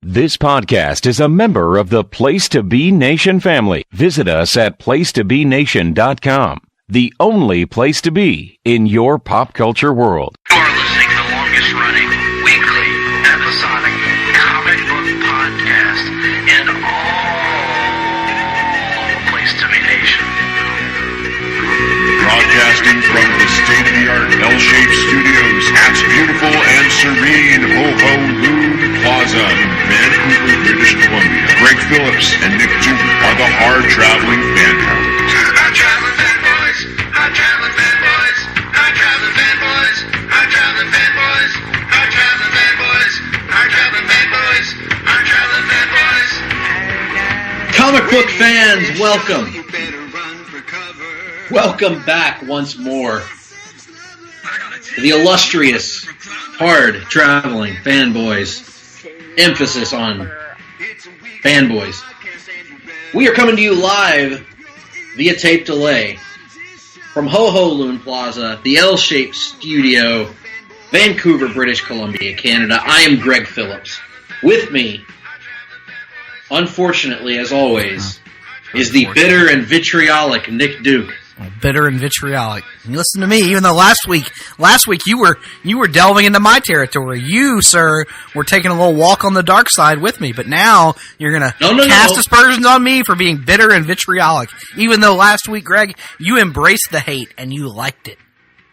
This podcast is a member of the Place to Be Nation family. Visit us at placetobenation.com, the only place to be in your pop culture world. You are listening to the longest running weekly episodic comic book podcast in all of Place to Be Nation. Broadcasting from the state-of-the-art L-shaped studios at beautiful and serene Ho-Ho Loon Plaza in Vancouver, British Columbia. Greg Phillips and Nick Duke are the Hard-Traveling Fanboys. Hard-Traveling Fanboys, Hard-Traveling Fanboys, Hard-Traveling Fanboys, Hard-Traveling Fanboys, Hard-Traveling Fanboys, Hard-Traveling Fanboys, Hard-Traveling Fanboys. Comic book fans, welcome. Welcome back once more to the illustrious Hard-Traveling Fanboys. Emphasis on fanboys. We are coming to you live via tape delay from Ho-Ho Loon Plaza, the L-shaped studio, Vancouver, British Columbia, Canada. I am Greg Phillips. With me, unfortunately, as always, is the bitter and vitriolic Nick Duke. Bitter and vitriolic. And listen to me. Even though last week you were delving into my territory. You, sir, were taking a little walk on the dark side with me. But now you're gonna cast aspersions on me for being bitter and vitriolic. Even though last week, Greg, you embraced the hate and you liked it.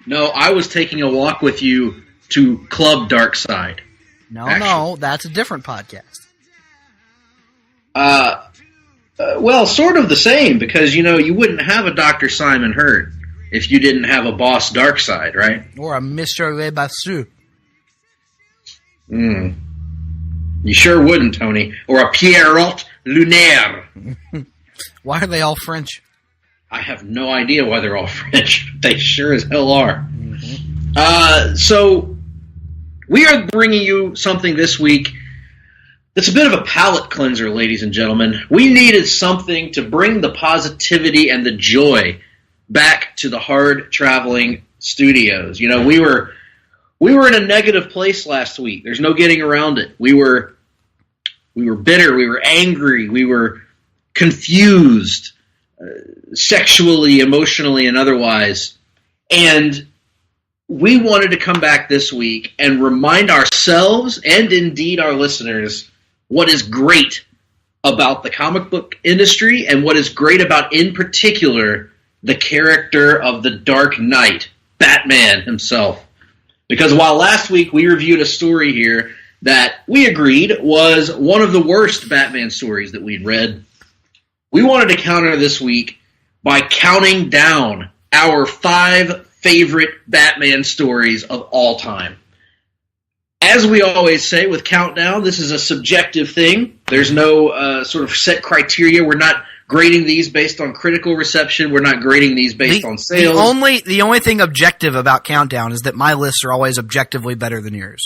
No, I was taking a walk with you to Club Dark Side. No, that's a different podcast. Well, sort of the same, because, you wouldn't have a Dr. Simon Hurt if you didn't have a boss Darkseid, right? Or a Mr. Lebassou. You sure wouldn't, Tony. Or a Pierrot Lunaire. Why are they all French? I have no idea why they're all French. They sure as hell are. So, we are bringing you something this week that's a bit of a palate cleanser, ladies and gentlemen. We needed something to bring the positivity and the joy back to the Hard-Traveling Studios. We were in a negative place last week. There's no getting around it. We were bitter. We were angry. We were confused, sexually, emotionally, and otherwise. And we wanted to come back this week and remind ourselves and indeed our listeners what is great about the comic book industry and what is great about, in particular, the character of the Dark Knight, Batman himself. Because while last week we reviewed a story here that we agreed was one of the worst Batman stories that we'd read, we wanted to counter this week by counting down our 5 favorite Batman stories of all time. As we always say with Countdown, this is a subjective thing. There's no sort of set criteria. We're not grading these based on critical reception. We're not grading these based on sales. The only thing objective about Countdown is that my lists are always objectively better than yours.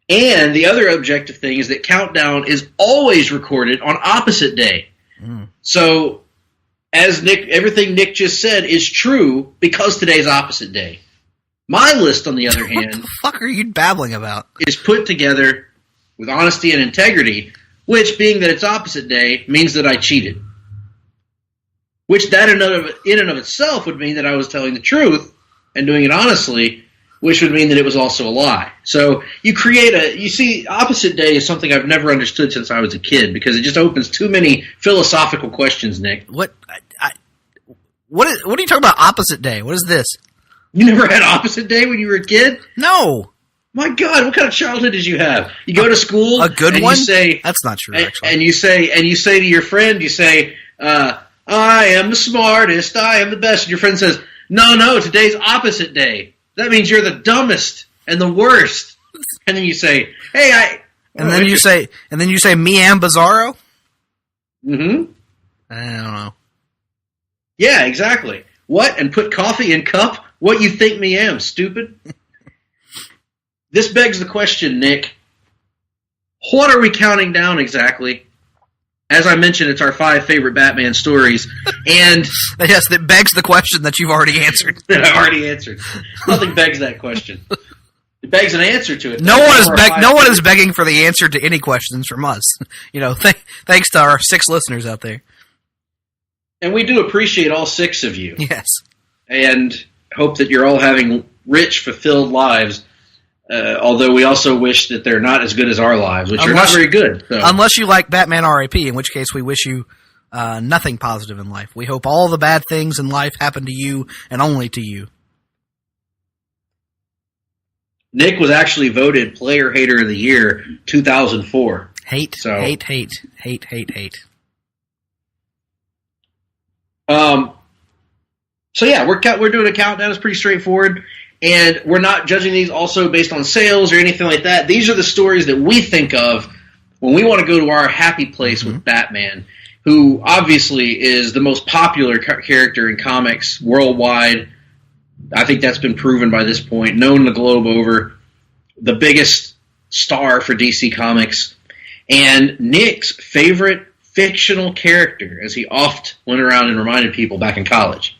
And the other objective thing is that Countdown is always recorded on opposite day. So, as everything Nick just said is true because today's opposite day. My list, on the other hand... What the fuck are you babbling about? ...is put together with honesty and integrity, which, being that it's opposite day, means that I cheated. Which, that in and of itself would mean that I was telling the truth and doing it honestly, which would mean that it was also a lie. So, you see, opposite day is something I've never understood since I was a kid, because it just opens too many philosophical questions, Nick. What are you talking about, opposite day? What is this? You never had opposite day when you were a kid? No. My God, what kind of childhood did you have? You go to school, a good and one. You say, that's not true. Actually, and you say to your friend, "I am the smartest, I am the best." And your friend says, "No, today's opposite day. That means you're the dumbest and the worst." And then you say, "Hey, then you say, "Me am Bizarro." Mm-hmm. I don't know. Yeah, exactly. What? And put coffee in cup? What you think me am, stupid? This begs the question, Nick. What are we counting down exactly? As I mentioned, it's our 5 favorite Batman stories. And yes, that begs the question that you've already answered. I already answered. Nothing begs that question. It begs an answer to it. No one is begging for the answer to any questions from us. Thanks to our 6 listeners out there. And we do appreciate all 6 of you. Yes. And hope that you're all having rich, fulfilled lives. Although we also wish that they're not as good as our lives, which are not very good. So. Unless you like Batman R.I.P., in which case we wish you nothing positive in life. We hope all the bad things in life happen to you and only to you. Nick was actually voted Player Hater of the Year 2004. Hate. So yeah, we're doing a countdown. It's pretty straightforward, and we're not judging these also based on sales or anything like that. These are the stories that we think of when we want to go to our happy place with Batman, who obviously is the most popular character in comics worldwide. I think that's been proven by this point. Known the globe over, the biggest star for DC Comics, and Nick's favorite fictional character, as he oft went around and reminded people back in college.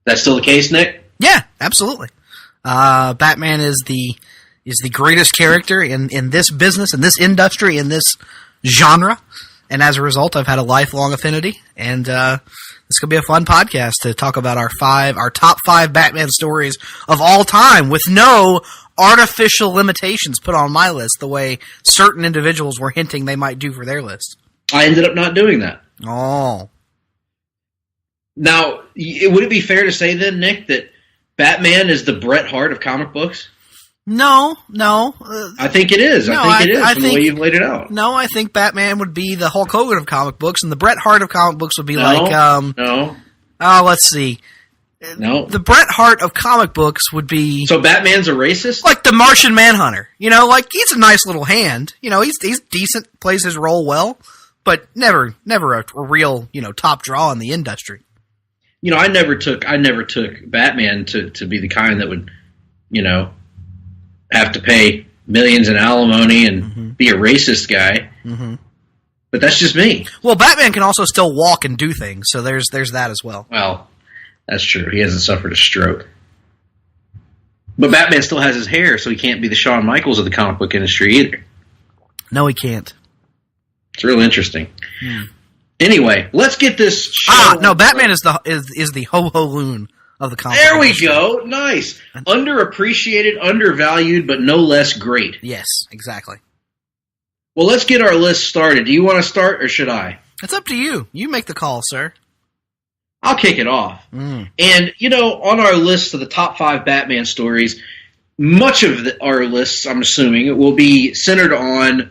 That still the case, Nick? Yeah, absolutely. Batman is the greatest character in this business, in this industry, in this genre, and as a result, I've had a lifelong affinity. And this could be a fun podcast to talk about our top 5 Batman stories of all time, with no artificial limitations put on my list, the way certain individuals were hinting they might do for their list. I ended up not doing that. Oh. Now, would it be fair to say then, Nick, that Batman is the Bret Hart of comic books? No. I think it is. No, I think it is from the way you've laid it out. No, I think Batman would be the Hulk Hogan of comic books, and the Bret Hart of comic books would be No. Oh, let's see. No. The Bret Hart of comic books would be... So Batman's a racist? Like the Martian Manhunter. He's a nice little hand. He's decent, plays his role well, but never a real, top draw in the industry. I never took Batman to be the kind that would, have to pay millions in alimony and be a racist guy. Mm-hmm. But that's just me. Well, Batman can also still walk and do things, so there's that as well. Well, that's true. He hasn't suffered a stroke. But Batman still has his hair, so he can't be the Shawn Michaels of the comic book industry either. No, he can't. It's real interesting. Anyway, let's get this show. No, Batman is the ho-ho-loon of the comic. There we go. Nice. Underappreciated, undervalued, but no less great. Yes, exactly. Well, let's get our list started. Do you want to start, or should I? It's up to you. You make the call, sir. I'll kick it off. And, on our list of the top 5 Batman stories, much of our lists, I'm assuming, will be centered on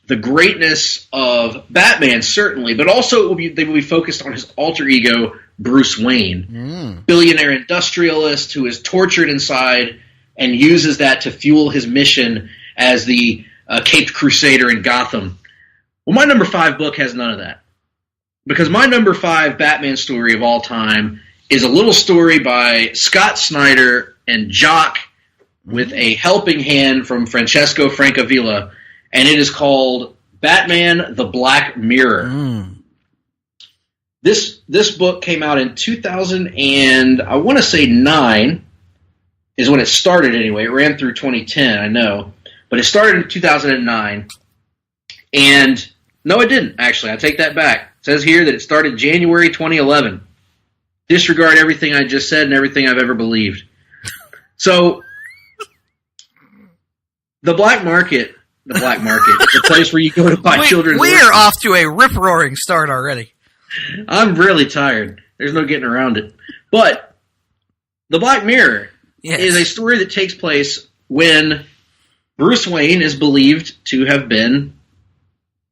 the greatness of Batman, certainly, but also they will be focused on his alter ego, Bruce Wayne, billionaire industrialist who is tortured inside and uses that to fuel his mission as the caped crusader in Gotham. Well, my number 5 book has none of that, because my number 5 Batman story of all time is a little story by Scott Snyder and Jock with a helping hand from Francesco Francavilla, and it is called Batman the Black Mirror. This book came out in 2000 and I want to say 9 is when it started anyway. It ran through 2010, I know. But it started in 2009. And no, it didn't, actually. I take that back. It says here that it started January 2011. Disregard everything I just said and everything I've ever believed. So, the black market, the place where you go to buy children's... We are off to a rip-roaring start already. I'm really tired. There's no getting around it. But The Black Mirror is a story that takes place when Bruce Wayne is believed to have been...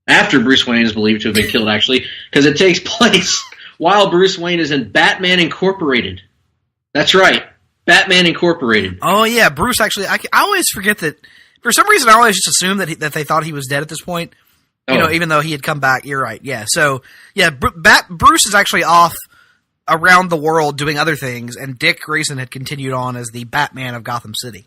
After Bruce Wayne is believed to have been killed, actually, because it takes place while Bruce Wayne is in Batman Incorporated. That's right. Batman Incorporated. Oh, yeah. Bruce actually... I always forget that... For some reason, I always just assumed that they thought he was dead at this point. Even though he had come back. You're right. Yeah. So, yeah, Bruce is actually off around the world doing other things, and Dick Grayson had continued on as the Batman of Gotham City.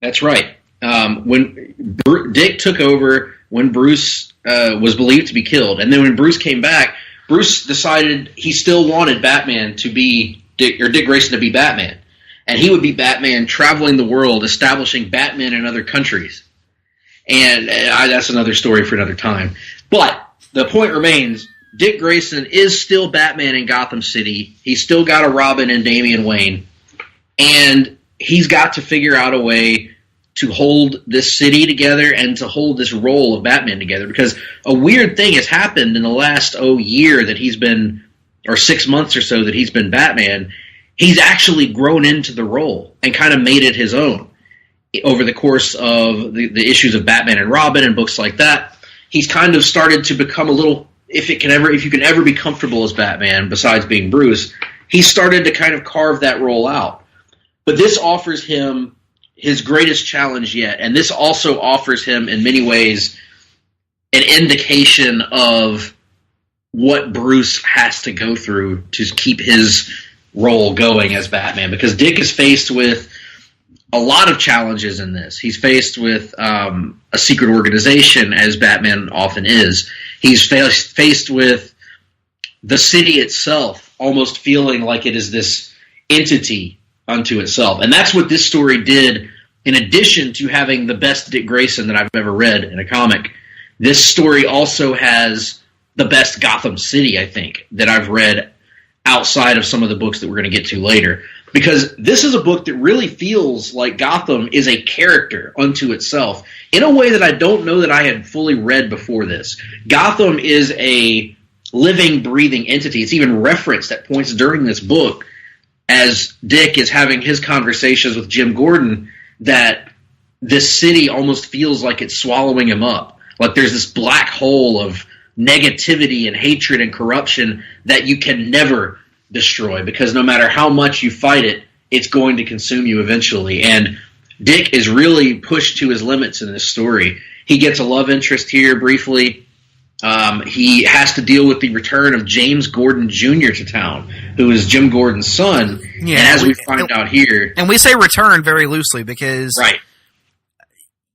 That's right. When Dick took over, when Bruce was believed to be killed, and then when Bruce came back, Bruce decided he still wanted Batman to be Dick Grayson to be Batman. And he would be Batman traveling the world, establishing Batman in other countries. And that's another story for another time. But the point remains, Dick Grayson is still Batman in Gotham City. He's still got a Robin and Damian Wayne. And he's got to figure out a way to hold this city together and to hold this role of Batman together. Because a weird thing has happened in the last year that he's been, or 6 months or so that he's been Batman. He's actually grown into the role and kind of made it his own. Over the course of the issues of Batman and Robin and books like that, he's kind of started to become a little, if you can ever be comfortable as Batman, besides being Bruce, he started to kind of carve that role out. But this offers him his greatest challenge yet, and this also offers him, in many ways, an indication of what Bruce has to go through to keep his role going as Batman. Because Dick is faced with a lot of challenges in this. He's faced with a secret organization, as Batman often is. He's faced with the city itself almost feeling like it is this entity unto itself. And that's what this story did. In addition to having the best Dick Grayson that I've ever read in a comic, this story also has the best Gotham City, I think, that I've read outside of some of the books that we're going to get to later. Because this is a book that really feels like Gotham is a character unto itself in a way that I don't know that I had fully read before this. Gotham is a living, breathing entity. It's even referenced at points during this book as Dick is having his conversations with Jim Gordon, that this city almost feels like it's swallowing him up. Like there's this black hole of negativity and hatred and corruption that you can never destroy, because no matter how much you fight it, it's going to consume you eventually. And Dick is really pushed to his limits in this story. He gets a love interest here briefly. He has to deal with the return of James Gordon Jr. to town, who is Jim Gordon's son. Yeah, and as we find out here... And we say return very loosely because... Right.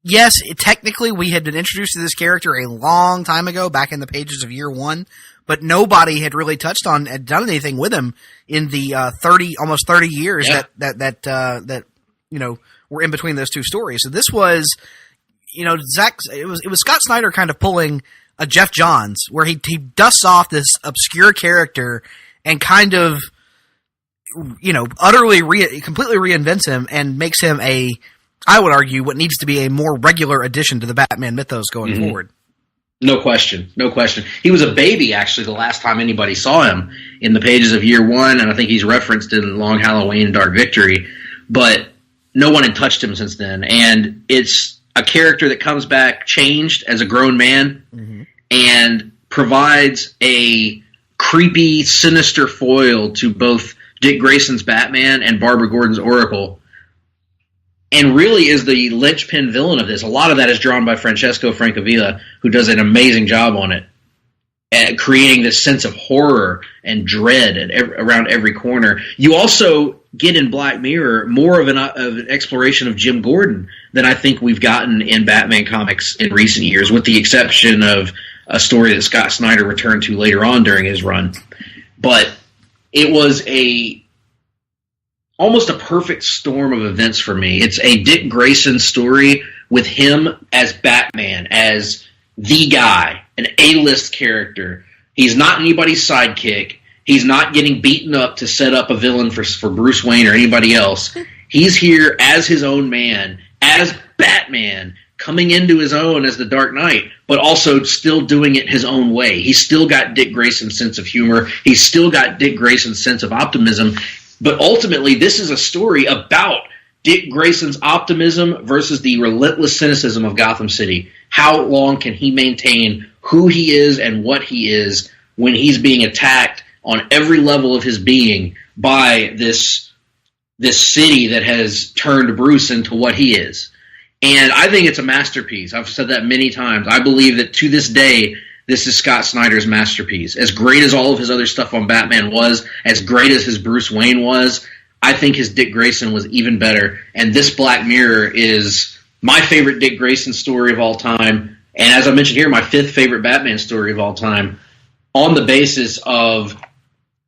Yes, technically we had been introduced to this character a long time ago, back in the pages of year one, but nobody had really touched on and done anything with him in the almost 30 years that were in between those two stories. So this was, it was Scott Snyder kind of pulling a Jeff Johns, where he dusts off this obscure character and kind of, completely reinvents him and makes him I would argue, what needs to be a more regular addition to the Batman mythos going forward. No question. He was a baby, actually, the last time anybody saw him in the pages of year one, and I think he's referenced in Long Halloween and Dark Victory, but no one had touched him since then. And it's a character that comes back changed as a grown man and provides a creepy, sinister foil to both Dick Grayson's Batman and Barbara Gordon's Oracle, and really is the linchpin villain of this. A lot of that is drawn by Francesco Francavilla, who does an amazing job on it, at creating this sense of horror and dread around every corner. You also get in Black Mirror more of an exploration of Jim Gordon than I think we've gotten in Batman comics in recent years, with the exception of a story that Scott Snyder returned to later on during his run. But it was almost a perfect storm of events for me. It's a Dick Grayson story with him as Batman, as the guy, an A-list character. He's not anybody's sidekick. He's not getting beaten up to set up a villain for Bruce Wayne or anybody else. He's here as his own man, as Batman, coming into his own as the Dark Knight, but also still doing it his own way. He's still got Dick Grayson's sense of humor. He's still got Dick Grayson's sense of optimism. But ultimately, this is a story about Dick Grayson's optimism versus the relentless cynicism of Gotham City. How long can he maintain who he is and what he is when he's being attacked on every level of his being by this city that has turned Bruce into what he is? And I think it's a masterpiece. I've said that many times. I believe that to this day, this is Scott Snyder's masterpiece. As great as all of his other stuff on Batman was, as great as his Bruce Wayne was, I think his Dick Grayson was even better. And this Black Mirror is my favorite Dick Grayson story of all time. And as I mentioned here, my fifth favorite Batman story of all time, on the basis of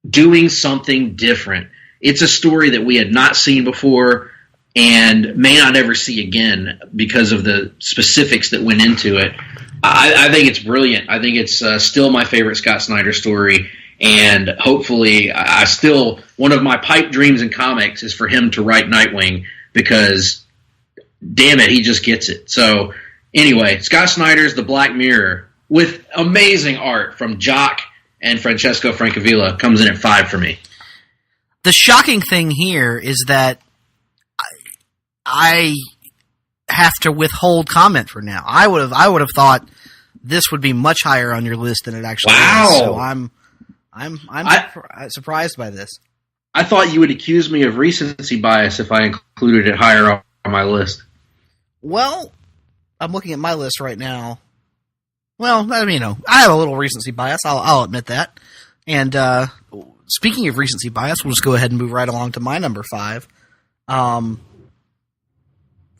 doing something different. it's a story that we had not seen before and may not ever see again because of the specifics that went into it. I think it's brilliant. I think it's still my favorite Scott Snyder story, and hopefully one of my pipe dreams in comics is for him to write Nightwing, because damn it, he just gets it. So anyway, Scott Snyder's The Black Mirror, with amazing art from Jock and Francesco Francavilla, comes in at 5 for me. The shocking thing here is that I have to withhold comment for now. I would have thought this would be much higher on your list than it actually is. So I'm surprised by this. I thought you would accuse me of recency bias if I included it higher on my list. Well, I'm looking at my list right now. Well, I mean, I have a little recency bias. I'll admit that. And speaking of recency bias, we'll just go ahead and move right along to my number 5.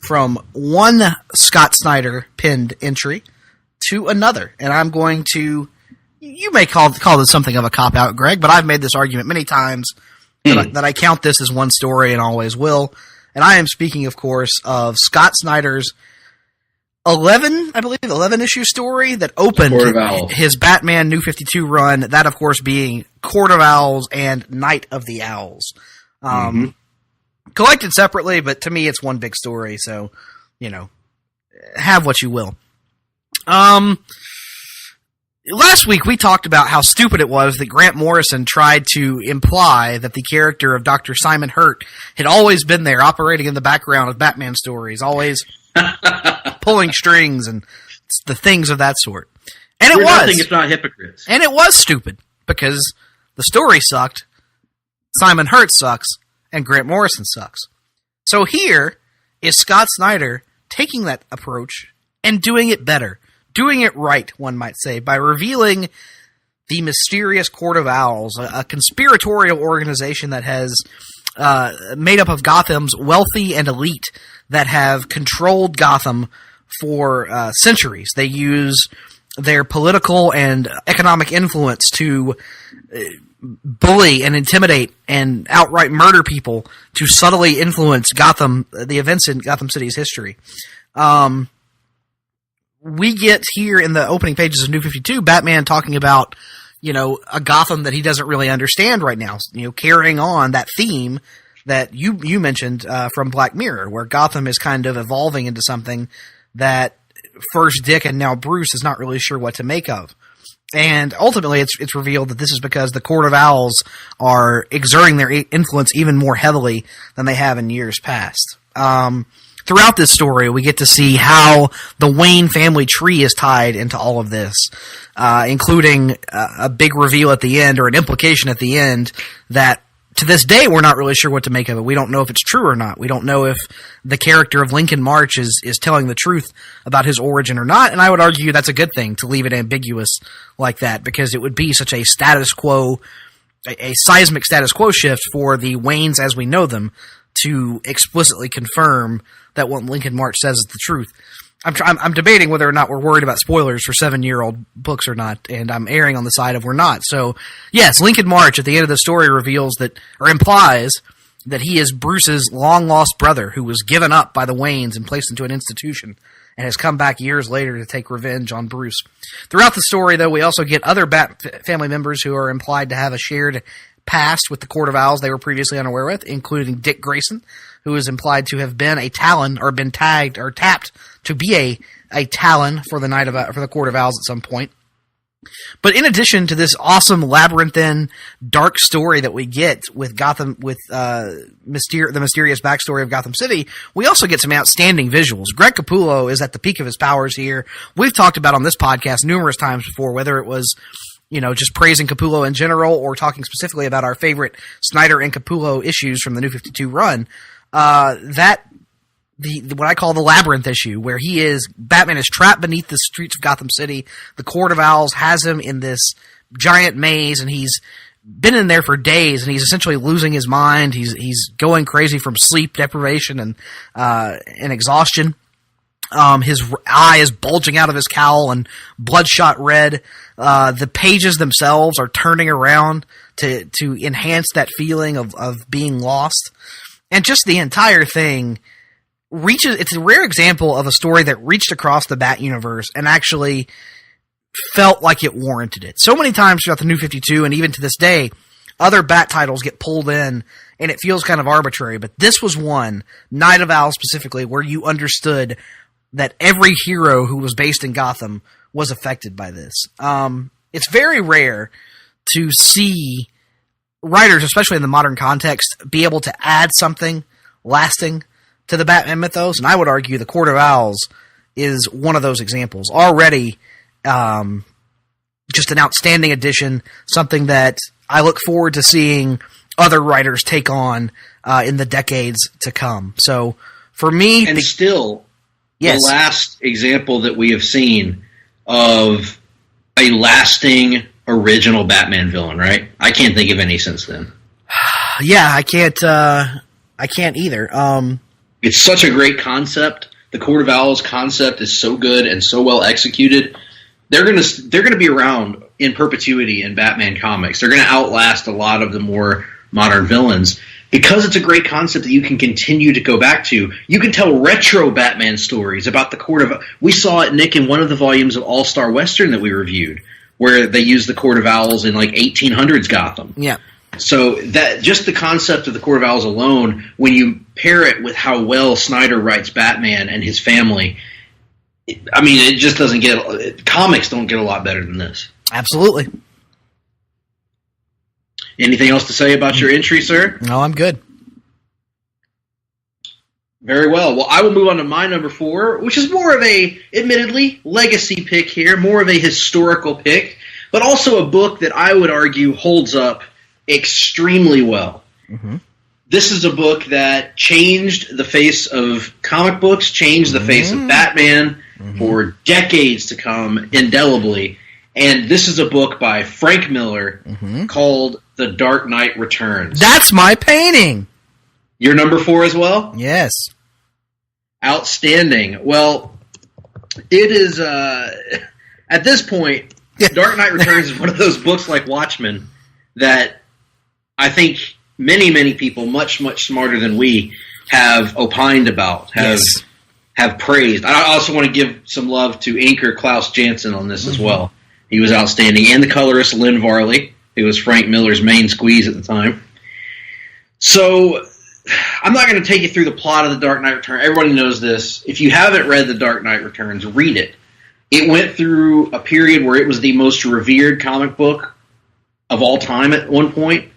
From one Scott Snyder pinned entry to another. And I'm going to, you may call this something of a cop-out, Greg, but I've made this argument many times that I count this as one story and always will. And I am speaking, of course, of Scott Snyder's 11-issue story that opened his Batman New 52 run, that, of course, being Court of Owls and Night of the Owls. Collected separately, but to me it's one big story, so, have what you will. Last week we talked about how stupid it was that Grant Morrison tried to imply that the character of Dr. Simon Hurt had always been there, operating in the background of Batman stories, always pulling strings and the things of that sort. And We're nothing if not hypocrites. And it was stupid, because the story sucked, Simon Hurt sucks, and Grant Morrison sucks. So here is Scott Snyder taking that approach and doing it better. Doing it right, one might say, by revealing the mysterious Court of Owls, a conspiratorial organization that has made up of Gotham's wealthy and elite that have controlled Gotham for centuries. They use their political and economic influence to bully and intimidate and outright murder people to subtly influence Gotham, the events in Gotham City's history. We get here in the opening pages of New 52, Batman talking about, a Gotham that he doesn't really understand right now, carrying on that theme that you mentioned from Black Mirror, where Gotham is kind of evolving into something that first Dick and now Bruce is not really sure what to make of. And ultimately, it's revealed that this is because the Court of Owls are exerting their influence even more heavily than they have in years past. Throughout this story, we get to see how the Wayne family tree is tied into all of this, including a big reveal at the end, or an implication at the end, that to this day we're not really sure what to make of it. We don't know if it's true or not. We don't know if the character of Lincoln March is telling the truth about his origin or not, and I would argue that's a good thing, to leave it ambiguous like that, because it would be such a status quo, a seismic status quo shift for the Waynes as we know them to explicitly confirm that what Lincoln March says is the truth. I'm debating whether or not we're worried about spoilers for 7-year-old books or not, and I'm erring on the side of we're not. So, yes, Lincoln March at the end of the story reveals that, or implies, that he is Bruce's long-lost brother who was given up by the Waynes and placed into an institution and has come back years later to take revenge on Bruce. Throughout the story, though, we also get other Bat family members who are implied to have a shared past with the Court of Owls they were previously unaware with, including Dick Grayson, who is implied to have been a Talon, or been tagged or tapped to be a Talon for the Court of Owls at some point. But in addition to this awesome labyrinthine, dark story that we get with Gotham, with the mysterious backstory of Gotham City, we also get some outstanding visuals. Greg Capullo is at the peak of his powers here. We've talked about on this podcast numerous times before, whether it was just praising Capullo in general or talking specifically about our favorite Snyder and Capullo issues from the New 52 run. What I call the labyrinth issue, where Batman is trapped beneath the streets of Gotham City. The Court of Owls has him in this giant maze, and he's been in there for days, and he's essentially losing his mind. He's going crazy from sleep deprivation and exhaustion. His eye is bulging out of his cowl and bloodshot red. The pages themselves are turning around to enhance that feeling of being lost. And just the entire thing it's a rare example of a story that reached across the Bat universe and actually felt like it warranted it. So many times throughout the New 52 and even to this day, other Bat titles get pulled in and it feels kind of arbitrary, but this was one, Night of Owls specifically, where you understood that every hero who was based in Gotham was affected by this. It's very rare to see writers, especially in the modern context, be able to add something lasting to the Batman mythos, and I would argue the Court of Owls is one of those examples. Already, just an outstanding addition, something that I look forward to seeing other writers take on in the decades to come. So, for me... And still, yes. The last example that we have seen of a lasting original Batman villain, right? I can't think of any since then. Yeah, I can't either. It's such a great concept. The Court of Owls concept is so good and so well executed. They're gonna be around in perpetuity in Batman comics. They're gonna outlast a lot of the more modern villains because it's a great concept that you can continue to go back to. You can tell retro Batman stories about the Court of... We saw it, Nick, in one of the volumes of All-Star Western that we reviewed, where they used the Court of Owls in like 1800s Gotham. Yeah. So that just the concept of the Court of Owls alone, when you pair it with how well Snyder writes Batman and his family, it just doesn't get... Comics don't get a lot better than this. Absolutely. Anything else to say about your entry, sir? No, I'm good. Very well. Well, I will move on to my number 4, which is more of a, admittedly, legacy pick here, more of a historical pick, but also a book that I would argue holds up extremely well. Mm-hmm. This is a book that changed the face of comic books, changed the face of Batman for decades to come, indelibly. And this is a book by Frank Miller called The Dark Knight Returns. That's my painting! Your number 4 as well? Yes. Outstanding. Well, it is, at this point, Dark Knight Returns is one of those books like Watchmen that I think many, many people, much, much smarter than we, have opined about, have praised. I also want to give some love to inker Klaus Janson on this as well. He was outstanding. And the colorist Lynn Varley, who was Frank Miller's main squeeze at the time. So, I'm not going to take you through the plot of The Dark Knight Returns. Everybody knows this. If you haven't read The Dark Knight Returns, read it. It went through a period where it was the most revered comic book of all time at one point.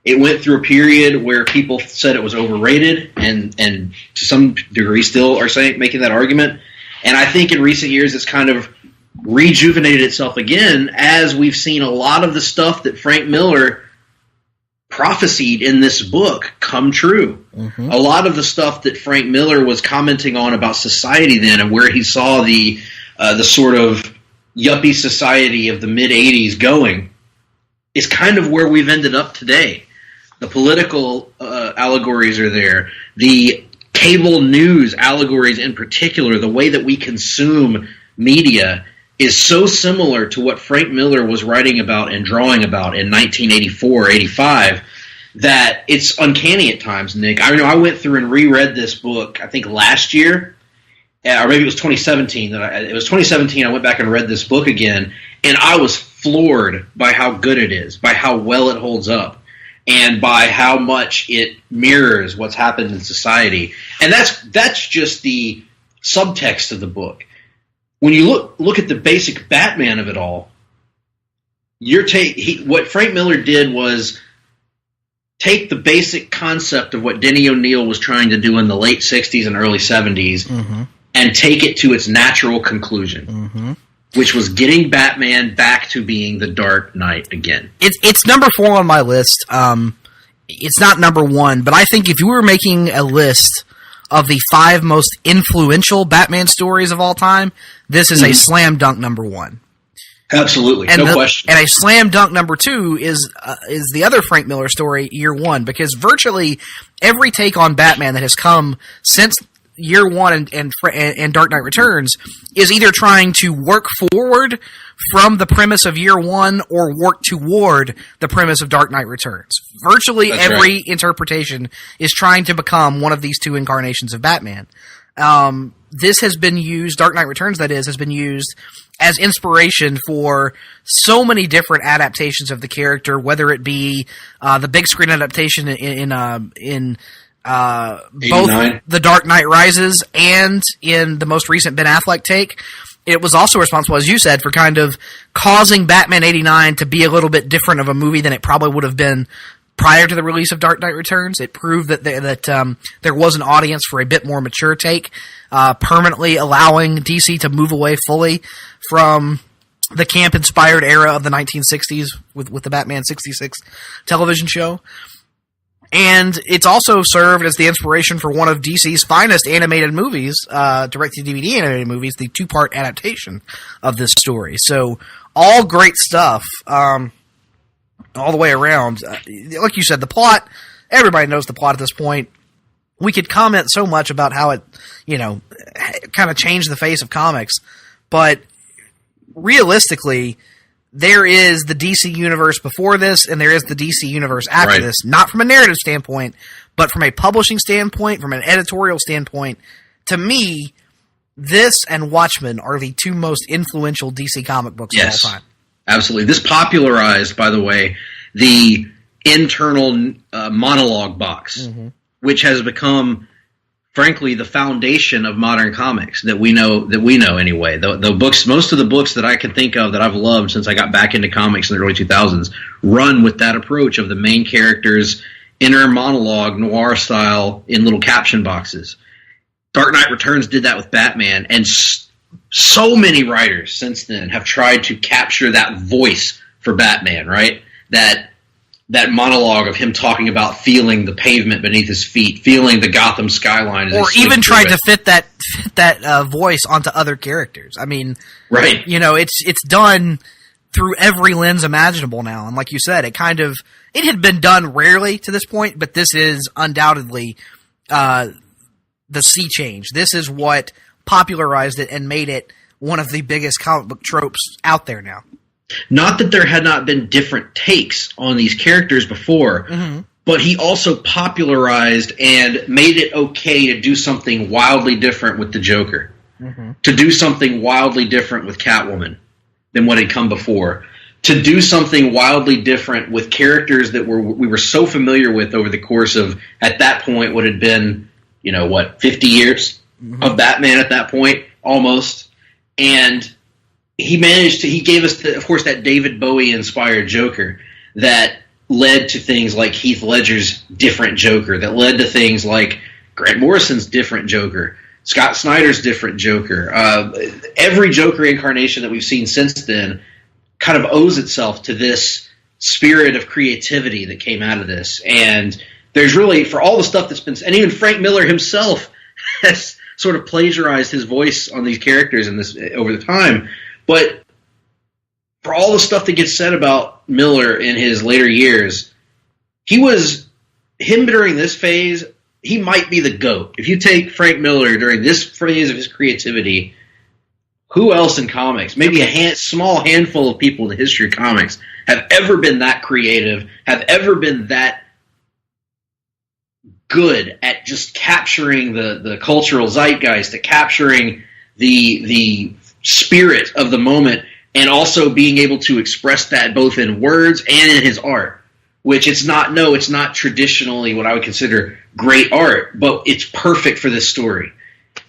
It went through a period where people said it was overrated, and to some degree still are making that argument. And I think in recent years it's kind of rejuvenated itself again as we've seen a lot of the stuff that Frank Miller prophesied in this book come true. A lot of the stuff that Frank Miller was commenting on about society then and where he saw the sort of yuppie society of the mid-'80s going is kind of where we've ended up today. The political allegories are there. The cable news allegories in particular, the way that we consume media is so similar to what Frank Miller was writing about and drawing about in 1984, 85, that it's uncanny at times, Nick. I know I went through and reread this book, I think last year, or maybe it was 2017. It was 2017 I went back and read this book again, and I was floored by how good it is, by how well it holds up, and by how much it mirrors what's happened in society. And that's just the subtext of the book. When you look at the basic Batman of it all, what Frank Miller did was take the basic concept of what Denny O'Neil was trying to do in the late 60s and early 70s and take it to its natural conclusion, which was getting Batman back to being the Dark Knight again. It's number 4 on my list. It's not number 1, but I think if you were making a list of the 5 most influential Batman stories of all time, this is a slam dunk number 1. Absolutely, no question. And a slam dunk number 2 is the other Frank Miller story, Year One, because virtually every take on Batman that has come since Year One and Dark Knight Returns is either trying to work forward from the premise of Year One or work toward the premise of Dark Knight Returns. Virtually every interpretation is trying to become one of these two incarnations of Batman. This has been used, Dark Knight Returns that is, has been used as inspiration for so many different adaptations of the character, whether it be the big screen adaptation in both The Dark Knight Rises and in the most recent Ben Affleck take. It was also responsible, as you said, for kind of causing Batman 89 to be a little bit different of a movie than it probably would have been prior to the release of Dark Knight Returns. It proved that there was an audience for a bit more mature take, permanently allowing DC to move away fully from the camp-inspired era of the 1960s with the Batman 66 television show. And it's also served as the inspiration for one of DC's finest animated movies, direct-to-DVD animated movies, the two-part adaptation of this story. So, all great stuff, all the way around. Like you said, the plot, everybody knows the plot at this point. We could comment so much about how it, kind of changed the face of comics, but realistically, there is the DC universe before this, and there is the DC universe after this. Not from a narrative standpoint, but from a publishing standpoint, from an editorial standpoint. To me, this and Watchmen are the two most influential DC comic books of all time. Absolutely. This popularized, by the way, the internal monologue box, which has become, frankly, the foundation of modern comics that we know anyway. The books, most of the books that I can think of that I've loved since I got back into comics in the early 2000s run with that approach of the main character's inner monologue, noir style, in little caption boxes. Dark Knight Returns did that with Batman, and so many writers since then have tried to capture that voice for Batman, right? That monologue of him talking about feeling the pavement beneath his feet, feeling the Gotham skyline. Or even tried to fit that voice onto other characters. I mean, right? It's done through every lens imaginable now. And like you said, it had been done rarely to this point, but this is undoubtedly the sea change. This is what popularized it and made it one of the biggest comic book tropes out there now. Not that there had not been different takes on these characters before, but he also popularized and made it okay to do something wildly different with the Joker, to do something wildly different with Catwoman than what had come before, to do something wildly different with characters that we were so familiar with over the course of, at that point, what had been, 50 years of Batman at that point, almost, and he gave us, of course, that David Bowie-inspired Joker that led to things like Heath Ledger's different Joker, that led to things like Grant Morrison's different Joker, Scott Snyder's different Joker. Every Joker incarnation that we've seen since then kind of owes itself to this spirit of creativity that came out of this. And there's really, for all the stuff that's been, and even Frank Miller himself has sort of plagiarized his voice on these characters in this over the time. But for all the stuff that gets said about Miller in his later years, him during this phase, he might be the GOAT. If you take Frank Miller during this phase of his creativity, who else in comics, maybe a small handful of people in the history of comics, have ever been that creative, have ever been that good at just capturing the cultural zeitgeist, at capturing the spirit of the moment, and also being able to express that both in words and in his art, which it's not traditionally what I would consider great art, but it's perfect for this story.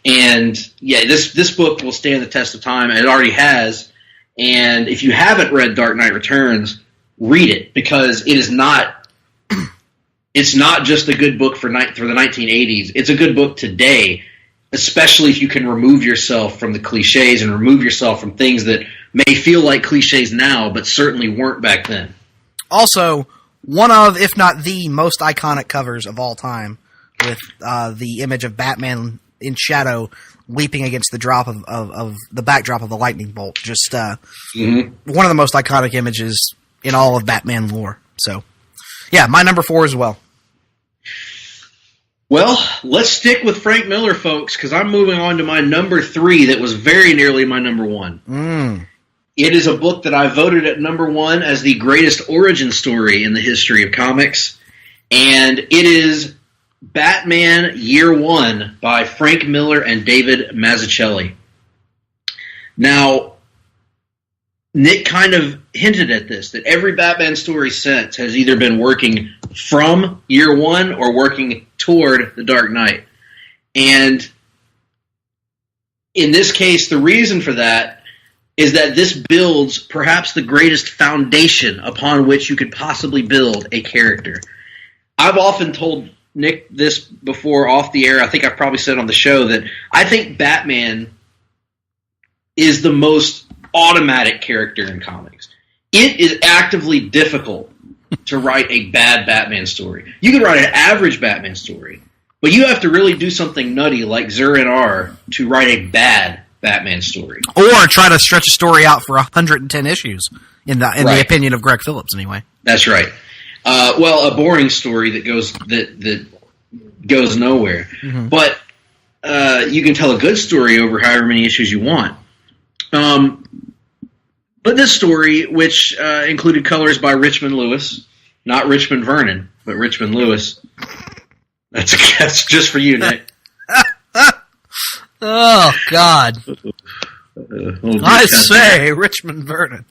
And yeah, this book will stand the test of time, and it already has. And if you haven't read Dark Knight Returns, read it, because it's not just a good book for the 1980s. It's a good book today, especially if you can remove yourself from the cliches and remove yourself from things that may feel like cliches now, but certainly weren't back then. Also, one of, if not the most iconic covers of all time, with the image of Batman in shadow leaping against the drop of the backdrop of the lightning bolt. Just one of the most iconic images in all of Batman lore. So, yeah, my number 4 as well. Well, let's stick with Frank Miller, folks, because I'm moving on to my number 3 that was very nearly my number 1. It is a book that I voted at number 1 as the greatest origin story in the history of comics, and it is Batman Year One by Frank Miller and David Mazzucchelli. Now, Nick kind of hinted at this, that every Batman story since has either been working from Year One or working toward The Dark Knight. And in this case, the reason for that is that this builds perhaps the greatest foundation upon which you could possibly build a character. I've often told Nick this before off the air. I think I've probably said on the show that I think Batman is the most automatic character in comics. It is actively difficult to write a bad Batman story. You can write an average Batman story, but you have to really do something nutty like Zurr-en-Arrh to write a bad Batman story. Or try to stretch a story out for 110 issues, in the opinion of Greg Phillips, anyway. That's right. Well, a boring story that goes nowhere. Mm-hmm. But you can tell a good story over however many issues you want. But this story, which included colors by Richmond Lewis, not Richmond Vernon, but Richmond Lewis. That's just for you, Nick. Oh, God. I say, Richmond Vernon.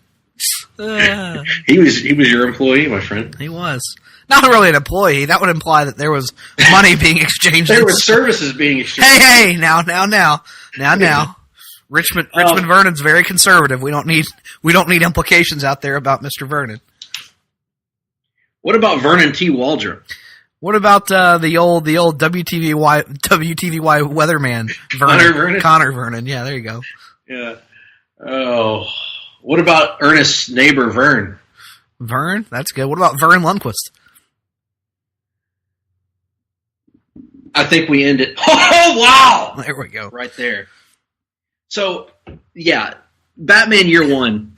He was your employee, my friend. He was. Not really an employee. That would imply that there was money being exchanged. There were services being exchanged. Hey, now. Richmond Vernon's very conservative. We don't need implications out there about Mr. Vernon. What about Vernon T. Waldron? What about the old WTVY weatherman Vernon? Connor Vernon. Yeah, there you go. Yeah. Oh, what about Ernest's neighbor Vern? Vern, that's good. What about Vern Lundquist? I think we end it. Oh wow! There we go. Right there. So, yeah, Batman Year One,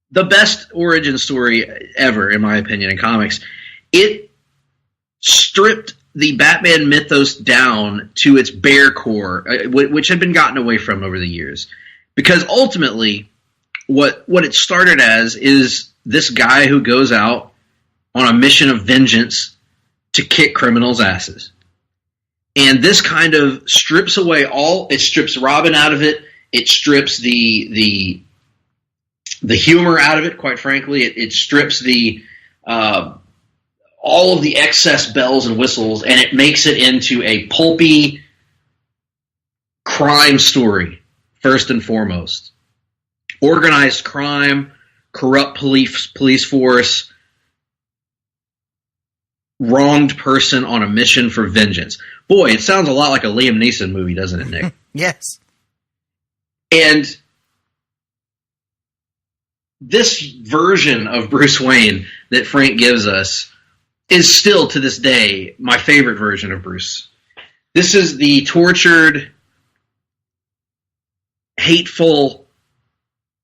the best origin story ever, in my opinion, in comics. It stripped the Batman mythos down to its bare core, which had been gotten away from over the years. Because ultimately, what it started as is this guy who goes out on a mission of vengeance to kick criminals' asses. And this kind of strips away it strips Robin out of it. It strips the humor out of it, quite frankly. It strips all of the excess bells and whistles, and it makes it into a pulpy crime story, first and foremost. Organized crime, corrupt police force, wronged person on a mission for vengeance. Boy, it sounds a lot like a Liam Neeson movie, doesn't it, Nick? Yes. And this version of Bruce Wayne that Frank gives us is still, to this day, my favorite version of Bruce. This is the tortured, hateful,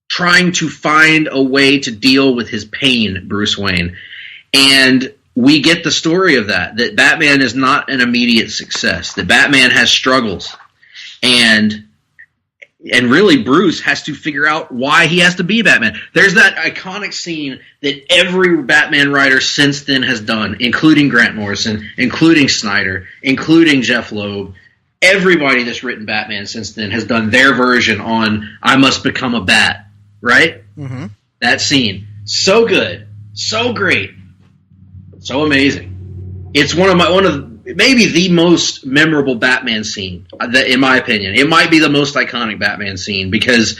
trying to find a way to deal with his pain, Bruce Wayne. And we get the story of that Batman is not an immediate success, that Batman has struggles. And really Bruce has to figure out why he has to be Batman. There's that iconic scene that every Batman writer since then has done, including Grant Morrison, including Snyder, including Jeff Loeb. Everybody that's written Batman since then has done their version on I must become a bat, right? Mm-hmm. That scene. So good. So great. So amazing. It's one of maybe the most memorable Batman scene, in my opinion. It might be the most iconic Batman scene because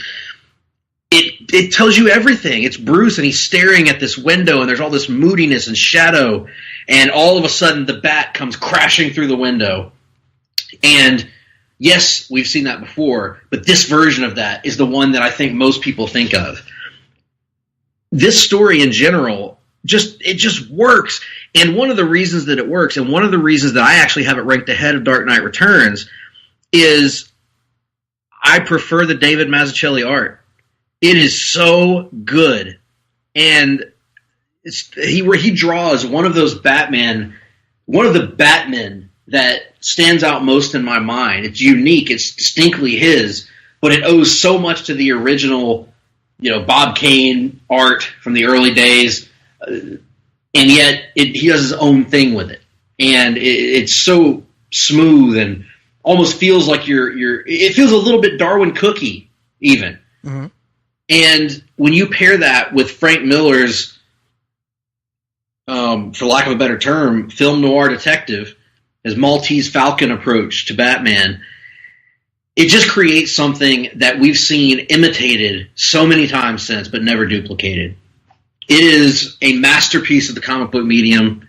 it tells you everything. It's Bruce and he's staring at this window and there's all this moodiness and shadow, and all of a sudden the bat comes crashing through the window. And yes, we've seen that before, but this version of that is the one that I think most people think of. This story in general it just works. And one of the reasons that it works, and one of the reasons that I actually have it ranked ahead of Dark Knight Returns, is I prefer the David Mazzucchelli art. It is so good. And he draws one of the Batmen that stands out most in my mind. It's unique. It's distinctly his, but it owes so much to the original, Bob Kane art from the early days, and yet he does his own thing with it, and it's so smooth and almost feels like it feels a little bit Darwin Cookie even. Mm-hmm. And when you pair that with Frank Miller's, for lack of a better term, film noir detective, his Maltese Falcon approach to Batman, it just creates something that we've seen imitated so many times since, but never duplicated. It is a masterpiece of the comic book medium.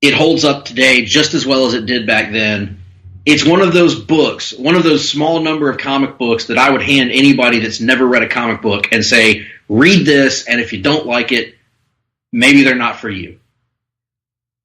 It holds up today just as well as it did back then. It's one of those books, one of those small number of comic books that I would hand anybody that's never read a comic book and say, read this, and if you don't like it, maybe they're not for you.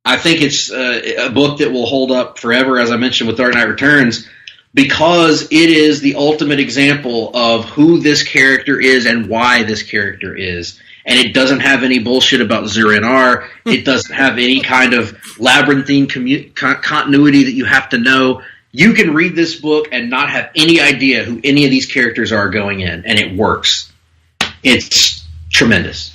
I think it's a book that will hold up forever, as I mentioned with Dark Knight Returns, because it is the ultimate example of who this character is and why this character is. And it doesn't have any bullshit about Zurr-en-Arrh. It doesn't have any kind of labyrinthine continuity that you have to know. You can read this book and not have any idea who any of these characters are going in, and it works. It's tremendous.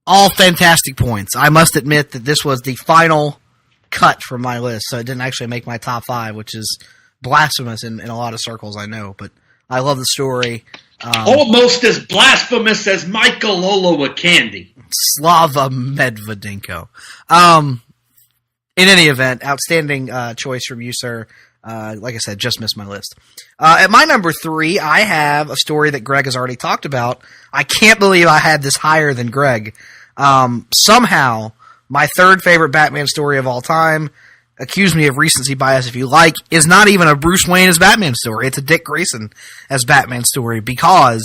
All fantastic points. I must admit that this was the final cut from my list, so it didn't actually make my top 5, which is blasphemous in a lot of circles, I know. But I love the story. Almost as blasphemous as Michael Olowokandi. Slava Medvedenko. In any event, outstanding choice from you, sir. Like I said, just missed my list. At my number 3, I have a story that Greg has already talked about. I can't believe I had this higher than Greg. Somehow, my third favorite Batman story of all time, accuse me of recency bias if you like, is not even a Bruce Wayne as Batman story. It's a Dick Grayson as Batman story, because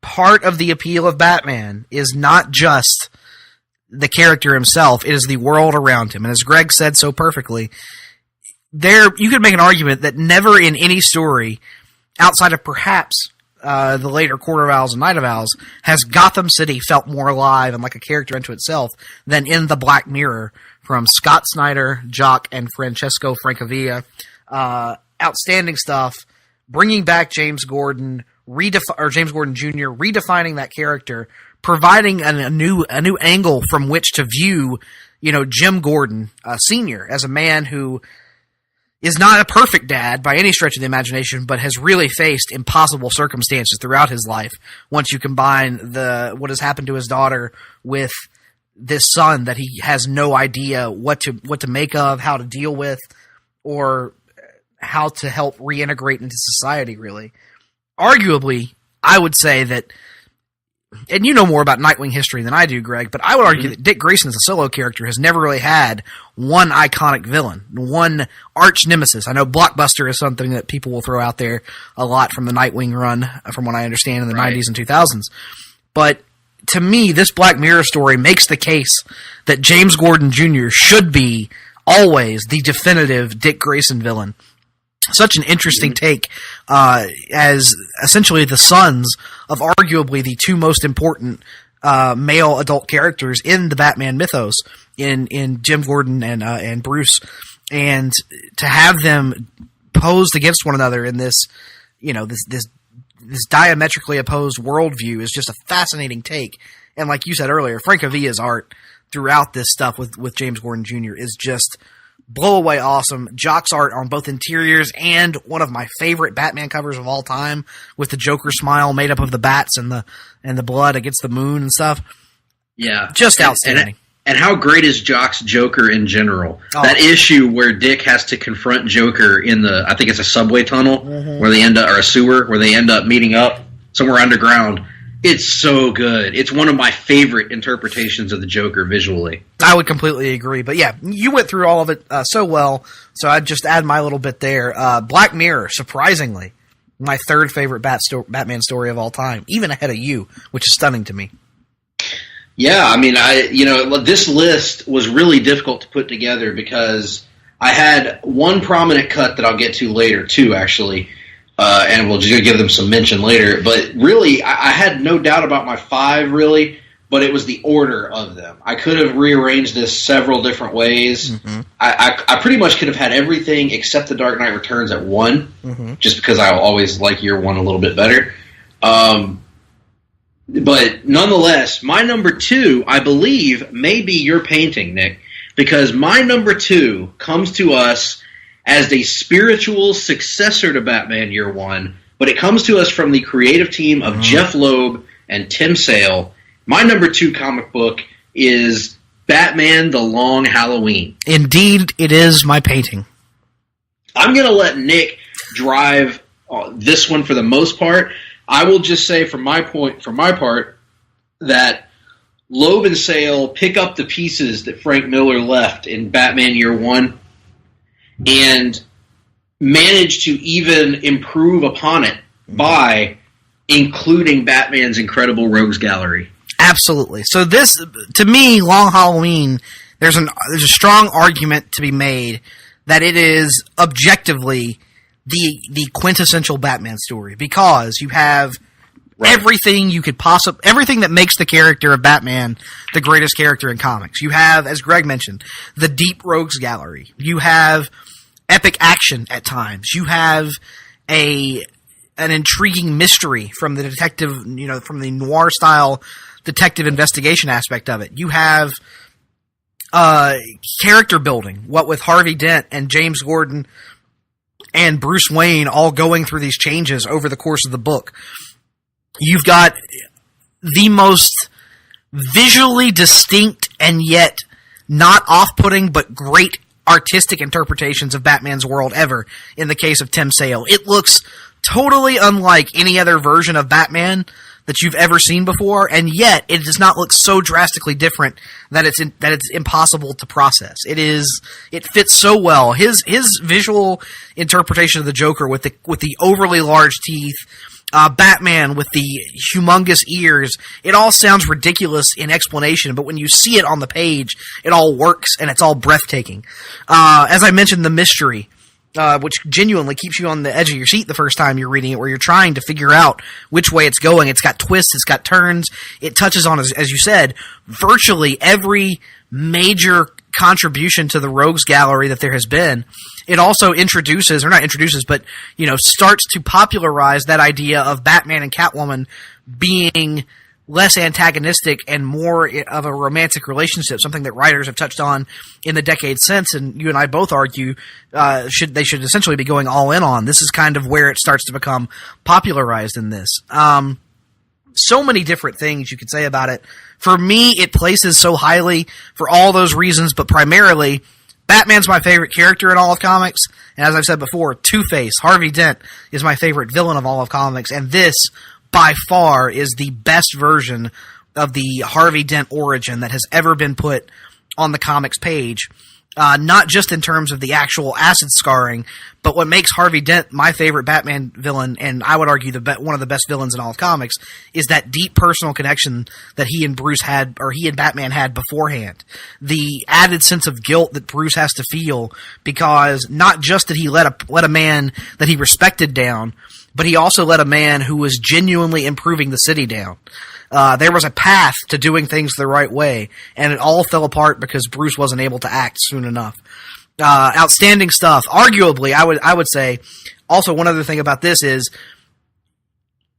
part of the appeal of Batman is not just the character himself, it is the world around him. And as Greg said so perfectly, you could make an argument that never in any story, outside of perhaps the later Court of Owls and Night of Owls, has Gotham City felt more alive and like a character unto itself than in The Black Mirror from Scott Snyder, Jock, and Francesco Francavilla. Outstanding stuff. Bringing back James Gordon, James Gordon Jr., redefining that character, providing a new angle from which to view, Jim Gordon Sr. as a man who is not a perfect dad by any stretch of the imagination, but has really faced impossible circumstances throughout his life. Once you combine what has happened to his daughter with this son that he has no idea what to make of, how to deal with, or how to help reintegrate into society, really. Arguably, I would say that, and you know more about Nightwing history than I do, Greg, but I would argue that Dick Grayson as a solo character has never really had one iconic villain, one arch nemesis. I know Blockbuster is something that people will throw out there a lot from the Nightwing run, from what I understand, in the 90s and 2000s. But to me, this Black Mirror story makes the case that James Gordon Jr. should be always the definitive Dick Grayson villain. Such an interesting take, as essentially the sons of arguably the two most important male adult characters in the Batman mythos, in Jim Gordon and Bruce, and to have them posed against one another in this, this diametrically opposed worldview is just a fascinating take. And like you said earlier, Francavilla's art throughout this stuff with James Gordon Jr. is just blow away awesome. Jock's art on both interiors and one of my favorite Batman covers of all time, with the Joker smile made up of the bats and the blood against the moon and stuff. Yeah, just outstanding. And how great is Jock's Joker in general? Oh. That issue where Dick has to confront Joker in I think it's a subway tunnel where they end up, or a sewer where they end up meeting up somewhere underground. It's so good. It's one of my favorite interpretations of the Joker visually. I would completely agree. But yeah, you went through all of it so well, so I'd just add my little bit there. Black Mirror, surprisingly, my third favorite Batman story of all time, even ahead of you, which is stunning to me. Yeah, I mean, this list was really difficult to put together because I had one prominent cut that I'll get to later, too, actually. And we'll just give them some mention later. But really, I had no doubt about my 5, really. but it was the order of them. I could have rearranged this several different ways. Mm-hmm. I pretty much could have had everything except The Dark Knight Returns at 1, just because I always like year 1 a little bit better. But nonetheless, my number 2, I believe, may be your painting, Nick, because my number 2 comes to us as a spiritual successor to Batman Year 1, but it comes to us from the creative team of Jeff Loeb and Tim Sale. My number 2 comic book is Batman The Long Halloween. Indeed, it is my painting. I'm going to let Nick drive this one for the most part. I will just say from my part, that Loeb and Sale pick up the pieces that Frank Miller left in Batman Year 1 and manage to even improve upon it by including Batman's incredible rogues gallery. Absolutely. So this, to me, Long Halloween, there's a strong argument to be made that it is objectively the quintessential Batman story, because you have everything you could everything that makes the character of Batman the greatest character in comics. You have, as Greg mentioned, the deep rogues gallery. You have epic action at times. You have an intriguing mystery from the detective, from the noir style detective investigation aspect of it. You have character building, what with Harvey Dent and James Gordon and Bruce Wayne all going through these changes over the course of the book. You've got the most visually distinct and yet not off-putting but great artistic interpretations of Batman's world ever in the case of Tim Sale. It looks totally unlike any other version of Batman that you've ever seen before, and yet it does not look so drastically different that it's impossible to process. It fits so well. His visual interpretation of the Joker with the overly large teeth, Batman with the humongous ears, it all sounds ridiculous in explanation, but when you see it on the page, it all works and it's all breathtaking. As I mentioned, the mystery, which genuinely keeps you on the edge of your seat the first time you're reading it, where you're trying to figure out which way it's going. It's got twists, it's got turns, it touches on, as you said, virtually every major contribution to the rogues gallery that there has been. It also introduces, or not introduces, but, starts to popularize that idea of Batman and Catwoman being less antagonistic and more of a romantic relationship, something that writers have touched on in the decades since, and you and I both argue they should essentially be going all in on. This is kind of where it starts to become popularized in this. So many different things you could say about it. For me, it places so highly for all those reasons, but primarily, Batman's my favorite character in all of comics, and as I've said before, Two-Face, Harvey Dent, is my favorite villain of all of comics, and this, by far, is the best version of the Harvey Dent origin that has ever been put on the comics page. Not just in terms of the actual acid scarring, but what makes Harvey Dent my favorite Batman villain, and I would argue one of the best villains in all of comics, is that deep personal connection that he and Bruce had, or he and Batman had beforehand. The added sense of guilt that Bruce has to feel, because not just did he let a man that he respected down, but he also let a man who was genuinely improving the city down. There was a path to doing things the right way, and it all fell apart because Bruce wasn't able to act soon enough. Outstanding stuff. Arguably, I would say, also one other thing about this is,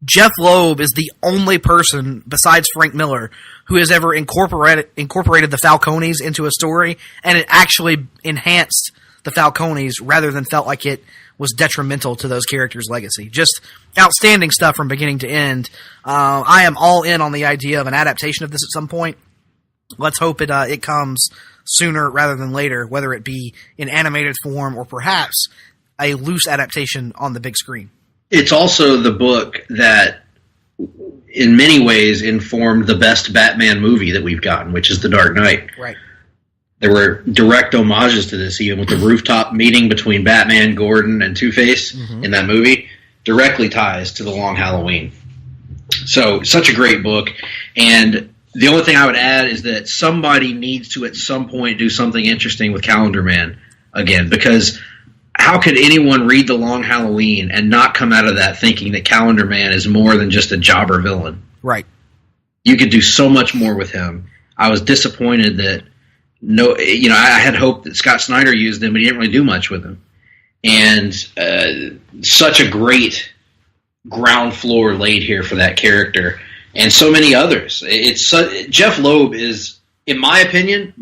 Jeff Loeb is the only person, besides Frank Miller, who has ever incorporated the Falcones into a story, and it actually enhanced the Falcones rather than felt like it was detrimental to those characters' legacy. Just outstanding stuff from beginning to end. I am all in on the idea of an adaptation of this at some point. Let's hope it comes sooner rather than later, whether it be in animated form or perhaps a loose adaptation on the big screen. It's also the book that, in many ways, informed the best Batman movie that we've gotten, which is The Dark Knight. Right. There were direct homages to this, even with the rooftop meeting between Batman, Gordon, and Two-Face in that movie, directly ties to The Long Halloween. So, such a great book. And the only thing I would add is that somebody needs to, at some point, do something interesting with Calendar Man again, because how could anyone read The Long Halloween and not come out of that thinking that Calendar Man is more than just a jobber villain? Right. You could do so much more with him. I was disappointed that I had hoped that Scott Snyder used him, but he didn't really do much with him. And such a great ground floor laid here for that character, and so many others. Jeff Loeb is, in my opinion,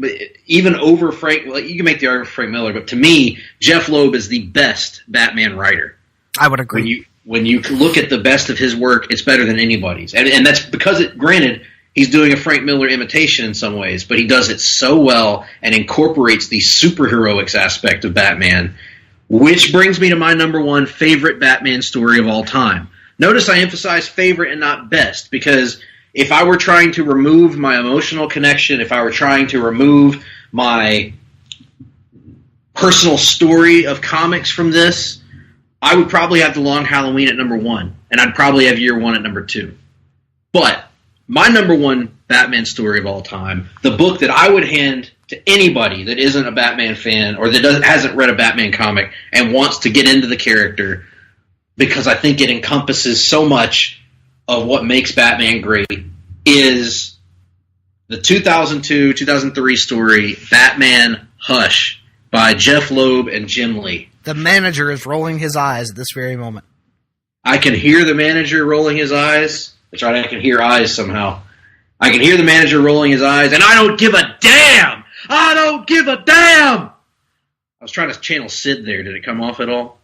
even over Frank. Well, you can make the argument for Frank Miller, but to me, Jeff Loeb is the best Batman writer. I would agree. When you look at the best of his work, it's better than anybody's, and that's because granted, he's doing a Frank Miller imitation in some ways, but he does it so well and incorporates the superheroics aspect of Batman. Which brings me to my number one favorite Batman story of all time. Notice I emphasize favorite and not best, because if I were trying to remove my emotional connection, if I were trying to remove my personal story of comics from this, I would probably have The Long Halloween at number one, and I'd probably have Year One at number two. But my number one Batman story of all time, the book that I would hand to anybody that isn't a Batman fan or that hasn't read a Batman comic and wants to get into the character, because I think it encompasses so much of what makes Batman great, is the 2002-2003 story Batman Hush by Jeff Loeb and Jim Lee. The manager is rolling his eyes at this very moment. I can hear the manager rolling his eyes. That's right, I can hear eyes somehow. I can hear the manager rolling his eyes, and I don't give a damn! I don't give a damn! I was trying to channel Sid there. Did it come off at all?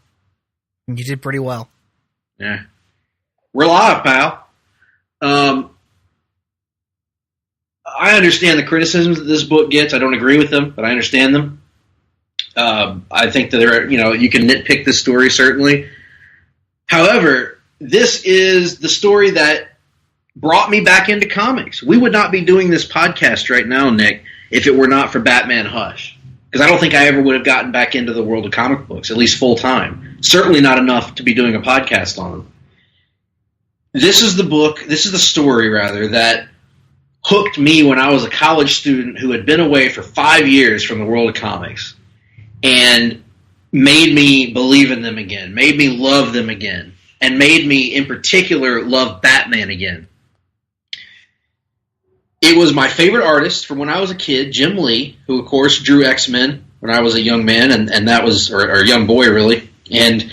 You did pretty well. Yeah. We're live, pal. I understand the criticisms that this book gets. I don't agree with them, but I understand them. I think that you can nitpick this story, certainly. However, this is the story that brought me back into comics. We would not be doing this podcast right now, Nick, if it were not for Batman Hush. Because I don't think I ever would have gotten back into the world of comic books, at least full time. Certainly not enough to be doing a podcast on them. This is the story, that hooked me when I was a college student who had been away for 5 years from the world of comics and made me believe in them again, made me love them again, and made me, in particular, love Batman again. It was my favorite artist from when I was a kid, Jim Lee, who, of course, drew X-Men when I was a young man, and that was, or a young boy, really. And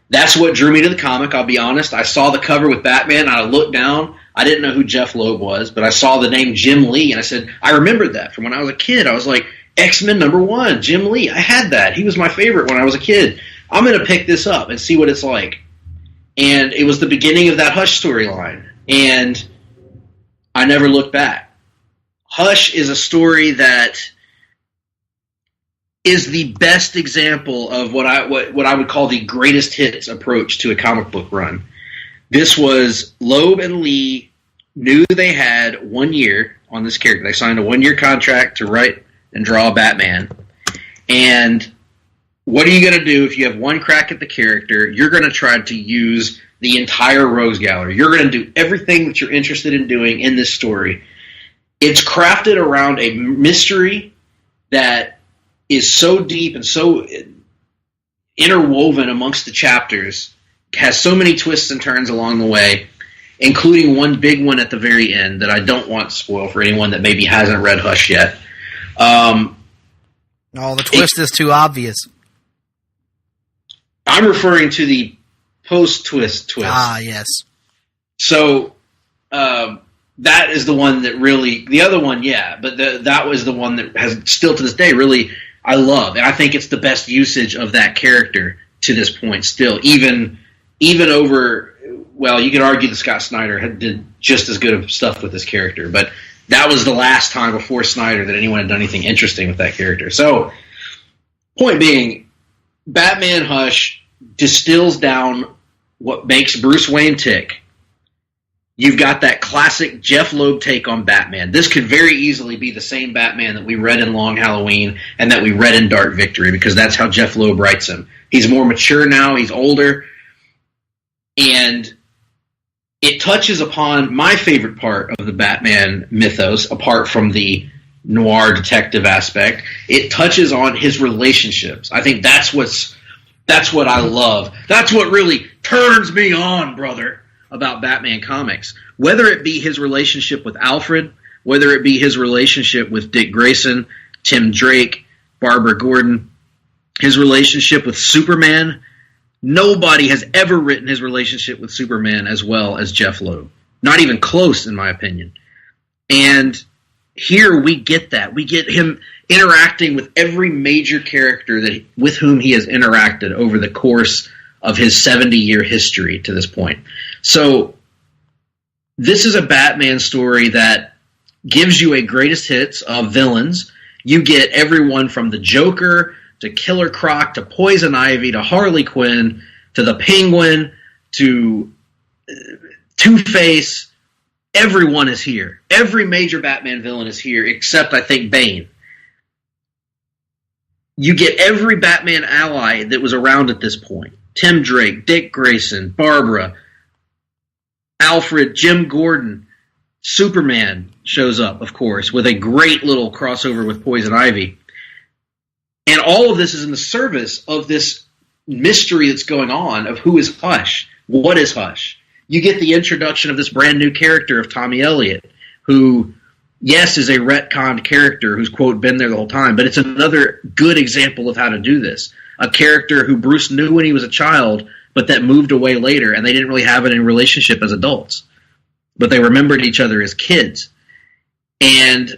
that's what drew me to the comic, I'll be honest. I saw the cover with Batman, and I looked down. I didn't know who Jeff Loeb was, but I saw the name Jim Lee, and I said, I remembered that from when I was a kid. I was like, X-Men #1, Jim Lee. I had that. He was my favorite when I was a kid. I'm going to pick this up and see what it's like. And it was the beginning of that Hush storyline, and I never looked back. Hush is a story that is the best example of what I would call the greatest hits approach to a comic book run. This was Loeb and Lee knew they had 1 year on this character. They signed a 1-year contract to write and draw Batman. And what are you going to do if you have one crack at the character? You're going to try to use the entire rogues gallery. You're going to do everything that you're interested in doing in this story. It's crafted around a mystery that is so deep and so interwoven amongst the chapters, has so many twists and turns along the way, including one big one at the very end that I don't want to spoil for anyone that maybe hasn't read Hush yet. The twist is too obvious. I'm referring to the post-twist twist. Ah, yes. So, that is the one that really, the other one, yeah, but that was the one that has still to this day really I love, and I think it's the best usage of that character to this point still, even over, well, you could argue that Scott Snyder did just as good of stuff with this character, but that was the last time before Snyder that anyone had done anything interesting with that character. So, point being, Batman Hush distills down what makes Bruce Wayne tick. You've got that classic Jeff Loeb take on Batman. This could very easily be the same Batman that we read in Long Halloween and that we read in Dark Victory, because that's how Jeff Loeb writes him. He's more mature now, he's older, and it touches upon my favorite part of the Batman mythos, apart from the noir detective aspect. It touches on his relationships. I think that's what I love. That's what really turns me on, brother. about Batman comics, whether it be his relationship with Alfred, whether it be his relationship with Dick Grayson, Tim Drake, Barbara Gordon, his relationship with Superman. Nobody has ever written his relationship with Superman as well as Jeff Loeb. Not even close, in my opinion. And here we get that. We get him interacting with every major character with whom he has interacted over the course of his 70-year history to this point. So this is a Batman story that gives you a greatest hits of villains. You get everyone from the Joker to Killer Croc to Poison Ivy to Harley Quinn to the Penguin to Two-Face. Everyone is here. Every major Batman villain is here except, I think, Bane. You get every Batman ally that was around at this point. Tim Drake, Dick Grayson, Barbara, Alfred, Jim Gordon, Superman shows up, of course, with a great little crossover with Poison Ivy. And all of this is in the service of this mystery that's going on of who is Hush. What is Hush? You get the introduction of this brand new character of Tommy Elliott, who, yes, is a retconned character who's, quote, been there the whole time, but it's another good example of how to do this. A character who Bruce knew when he was a child, but that moved away later, and they didn't really have any relationship as adults. But they remembered each other as kids. And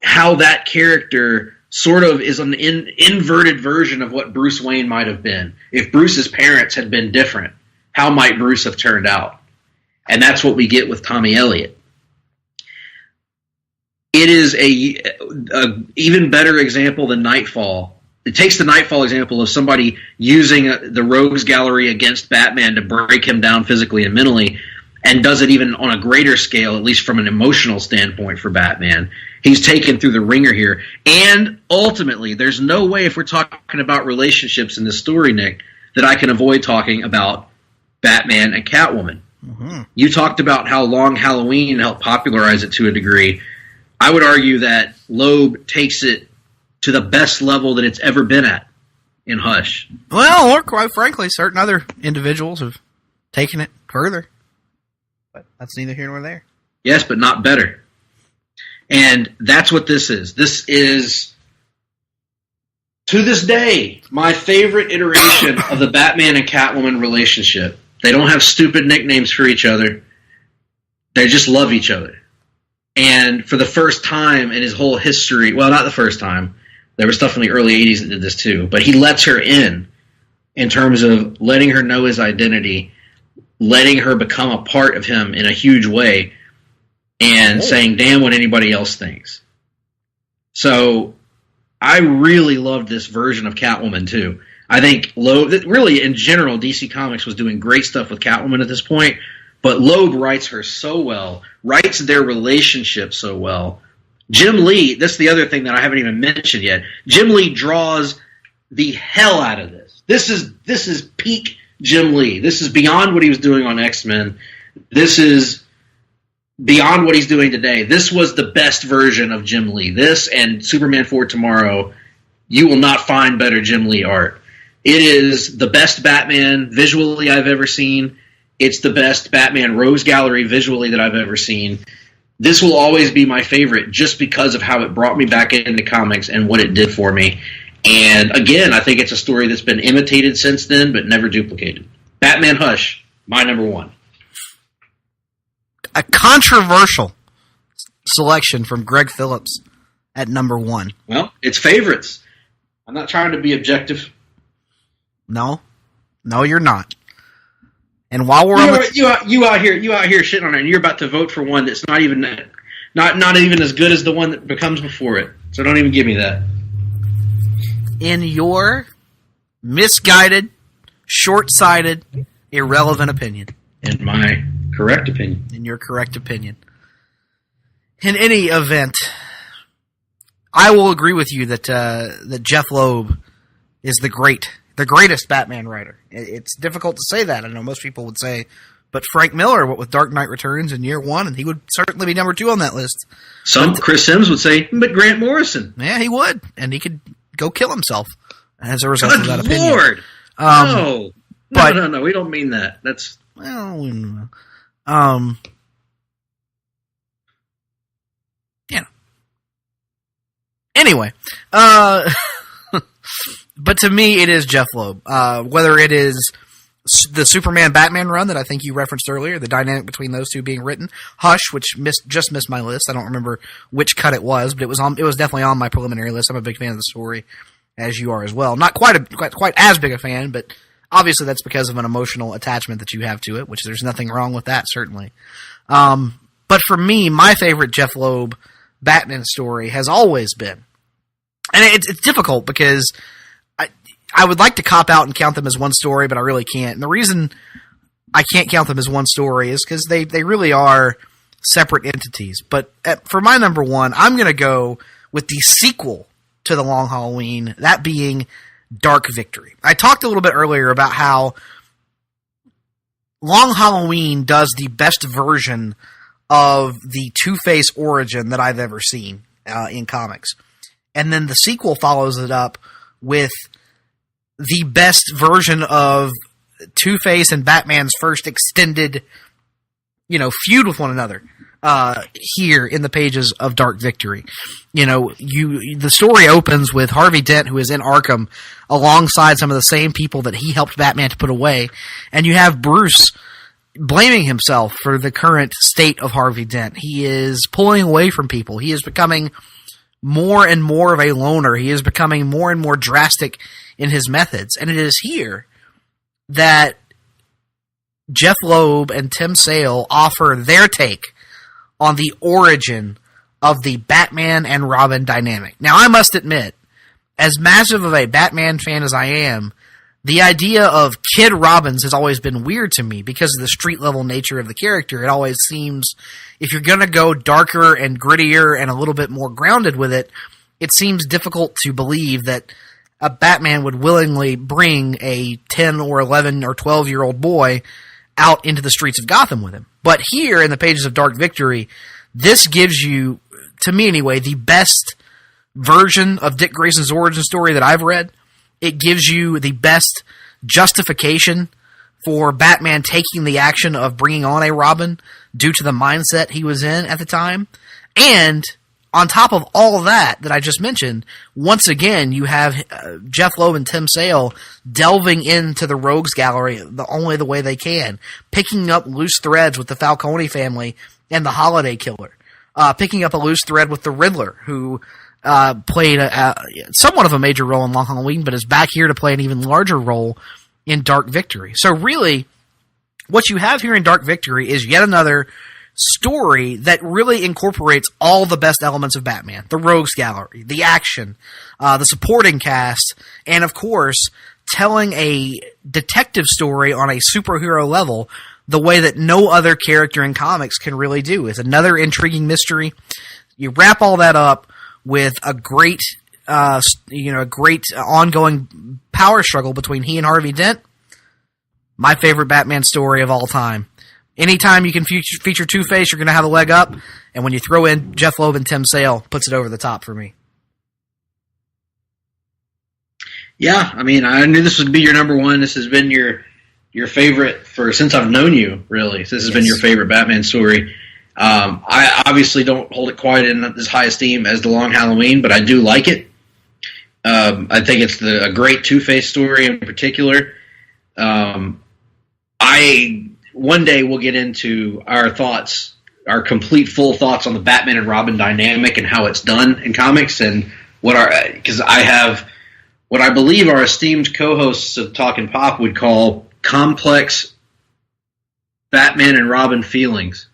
how that character sort of is an inverted version of what Bruce Wayne might have been. If Bruce's parents had been different, how might Bruce have turned out? And that's what we get with Tommy Elliott. It is a even better example than Nightfall. It takes the Nightfall example of somebody using the rogues gallery against Batman to break him down physically and mentally, and does it even on a greater scale, at least from an emotional standpoint for Batman. He's taken through the ringer here. And ultimately, there's no way, if we're talking about relationships in this story, Nick, that I can avoid talking about Batman and Catwoman. Mm-hmm. You talked about how Long Halloween helped popularize it to a degree. I would argue that Loeb takes it to the best level that it's ever been at in Hush. Well, or quite frankly, certain other individuals have taken it further. But that's neither here nor there. Yes, but not better. And that's what this is. This is, to this day, my favorite iteration of the Batman and Catwoman relationship. They don't have stupid nicknames for each other. They just love each other. And for the first time in his whole history, well, not the first time, there was stuff in the early 80s that did this too, but he lets her in terms of letting her know his identity, letting her become a part of him in a huge way, and saying, damn what anybody else thinks. So I really loved this version of Catwoman too. I think Loeb, really in general, DC Comics was doing great stuff with Catwoman at this point, but Loeb writes her so well, writes their relationship so well. Jim Lee, that's the other thing that I haven't even mentioned yet. Jim Lee draws the hell out of this. This is peak Jim Lee. This is beyond what he was doing on X-Men. This is beyond what he's doing today. This was the best version of Jim Lee. This and Superman for Tomorrow, you will not find better Jim Lee art. It is the best Batman visually I've ever seen. It's the best Batman Rose Gallery visually that I've ever seen. This will always be my favorite just because of how it brought me back into comics and what it did for me. And again, I think it's a story that's been imitated since then, but never duplicated. Batman Hush, my number one. A controversial selection from Greg Phillips at number one. Well, it's favorites. I'm not trying to be objective. No, you're not. And while we're you out here shitting on it, and you're about to vote for one that's not even as good as the one that becomes before it. So don't even give me that. In your misguided, short-sighted, irrelevant opinion. In my correct opinion. In your correct opinion. In any event, I will agree with you that Jeff Loeb is the greatest Batman writer. It's difficult to say that. I know most people would say, but Frank Miller, what with Dark Knight Returns in year one, and he would certainly be number two on that list. Chris Sims would say, but Grant Morrison. Yeah, he would, and he could go kill himself as a result of that opinion. Lord! No, we don't mean that. Anyway, but to me, it is Jeff Loeb. Whether it is the Superman-Batman run that I think you referenced earlier, the dynamic between those two being written, Hush, which just missed my list. I don't remember which cut it was, but it was definitely on my preliminary list. I'm a big fan of the story, as you are as well. Not quite as big a fan, but obviously that's because of an emotional attachment that you have to it, which there's nothing wrong with that, certainly. But for me, my favorite Jeff Loeb Batman story has always been, and it's difficult because I would like to cop out and count them as one story, but I really can't. And the reason I can't count them as one story is because they really are separate entities. But for my number one, I'm going to go with the sequel to The Long Halloween, that being Dark Victory. I talked a little bit earlier about how Long Halloween does the best version of the Two-Face origin that I've ever seen in comics. And then the sequel follows it up with the best version of Two-Face and Batman's first extended, feud with one another here in the pages of Dark Victory. The story opens with Harvey Dent, who is in Arkham, alongside some of the same people that he helped Batman to put away, and you have Bruce blaming himself for the current state of Harvey Dent. He is pulling away from people. He is becoming more and more of a loner. He is becoming more and more drastic in his methods. And it is here that Jeff Loeb and Tim Sale offer their take on the origin of the Batman and Robin dynamic. Now, I must admit, as massive of a Batman fan as I am, the idea of Kid Robins has always been weird to me because of the street-level nature of the character. It always seems, if you're going to go darker and grittier and a little bit more grounded with it, it seems difficult to believe that a Batman would willingly bring a 10 or 11 or 12-year-old boy out into the streets of Gotham with him. But here in the pages of Dark Victory, this gives you, to me anyway, the best version of Dick Grayson's origin story that I've read. It gives you the best justification for Batman taking the action of bringing on a Robin due to the mindset he was in at the time. And on top of all of that I just mentioned, once again, you have Jeff Loeb and Tim Sale delving into the rogues gallery the way they can, picking up loose threads with the Falcone family and the Holiday Killer, picking up a loose thread with the Riddler, who played somewhat of a major role in Long Halloween, but is back here to play an even larger role in Dark Victory. So really, what you have here in Dark Victory is yet another story that really incorporates all the best elements of Batman. The rogues gallery, the action, the supporting cast, and of course, telling a detective story on a superhero level the way that no other character in comics can really do. It's another intriguing mystery. You wrap all that up with a great ongoing power struggle between he and Harvey Dent. My favorite Batman story of all time. Anytime you can feature Two-Face, you're going to have a leg up, and when you throw in Jeff Loeb and Tim Sale, puts it over the top for me. Yeah, I mean, I knew this would be your number one. This has been your favorite since I've known you, really. This has been your favorite Batman story. I obviously don't hold it quite in as high esteem as The Long Halloween, but I do like it. I think it's a great Two-Face story in particular. One day we'll get into our thoughts, our complete full thoughts on the Batman and Robin dynamic and how it's done in comics, and because I have what I believe our esteemed co-hosts of Talkin' Pop would call complex Batman and Robin feelings.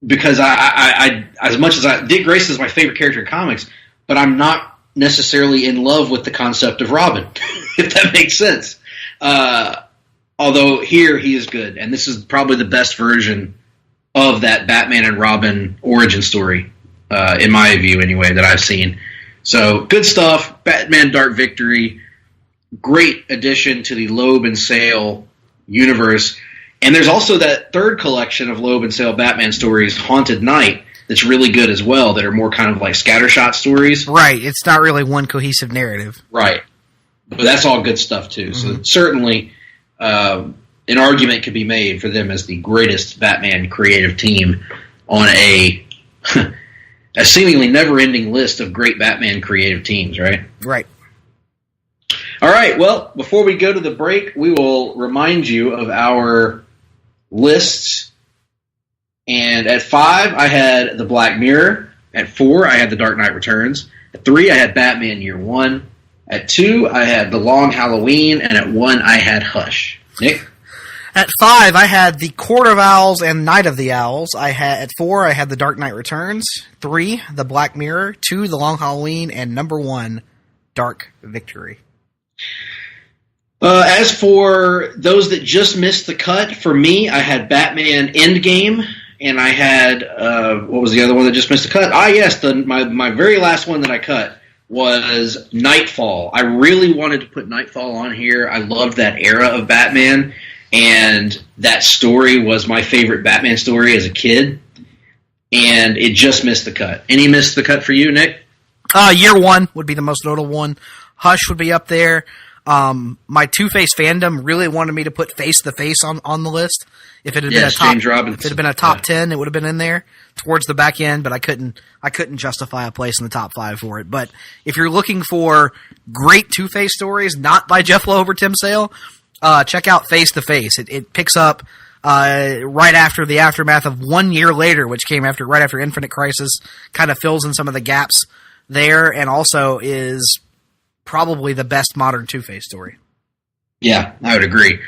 Because I as much as Dick Grayson is my favorite character in comics, but I'm not necessarily in love with the concept of Robin, if that makes sense. Although here he is good, and this is probably the best version of that Batman and Robin origin story, in my view anyway, that I've seen. So good stuff. Batman Dark Victory, great addition to the Loeb and Sale universe. And there's also that third collection of Loeb and Sale Batman stories, Haunted Night, that's really good as well, that are more kind of like scattershot stories. Right. It's not really one cohesive narrative. Right. But that's all good stuff, too. Mm-hmm. So certainly an argument could be made for them as the greatest Batman creative team on a seemingly never-ending list of great Batman creative teams, right? Right. All right, well, before we go to the break, we will remind you of our lists. And at 5, I had The Black Mirror. At 4, I had The Dark Knight Returns. At 3, I had Batman Year One. At 2, I had The Long Halloween. And at 1, I had Hush. Nick? At 5, I had The Court of Owls and Night of the Owls. At 4, I had The Dark Knight Returns. 3, The Black Mirror. 2, The Long Halloween. And number 1, Dark Victory. As for those that just missed the cut, for me, I had Batman Endgame, and I had, what was the other one that just missed the cut? Yes, my very last one that I cut was Nightfall. I really wanted to put Nightfall on here. I loved that era of Batman, and that story was my favorite Batman story as a kid, and it just missed the cut. Any missed the cut for you, Nick? Year One would be the most notable one. Hush would be up there. My Two-Face fandom really wanted me to put Face the Face on the list. If it had been a top 10, it would have been in there towards the back end, but I couldn't justify a place in the top 5 for it. But if you're looking for great Two-Face stories, not by Jeff Loeb or Tim Sale, check out Face the Face. It picks up right after the aftermath of 1 year later, which came right after Infinite Crisis, kind of fills in some of the gaps there, and also is probably the best modern Two-Face story. Yeah, I would agree.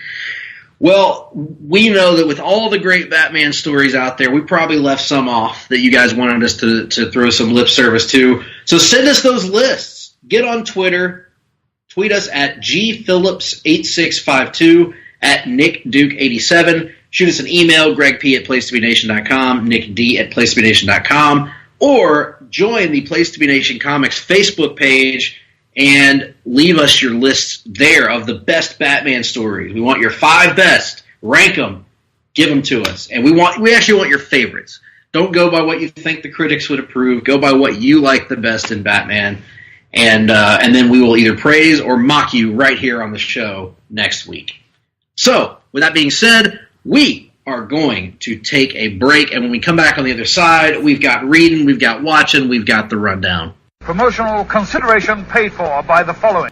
Well, we know that with all the great Batman stories out there, we probably left some off that you guys wanted us to throw some lip service to. So send us those lists. Get on Twitter. Tweet us at gphillips8652, at nickduke87. Shoot us an email, gregp@placetobenation.com, nickd@placetobenation.com, or join the Place to Be Nation Comics Facebook page and leave us your lists there of the best Batman stories. We want your 5 best. Rank them. Give them to us. And we actually want your favorites. Don't go by what you think the critics would approve. Go by what you like the best in Batman. And then we will either praise or mock you right here on the show next week. So, with that being said, we are going to take a break. And when we come back on the other side, we've got reading, we've got watching, we've got the rundown. Promotional consideration paid for by the following.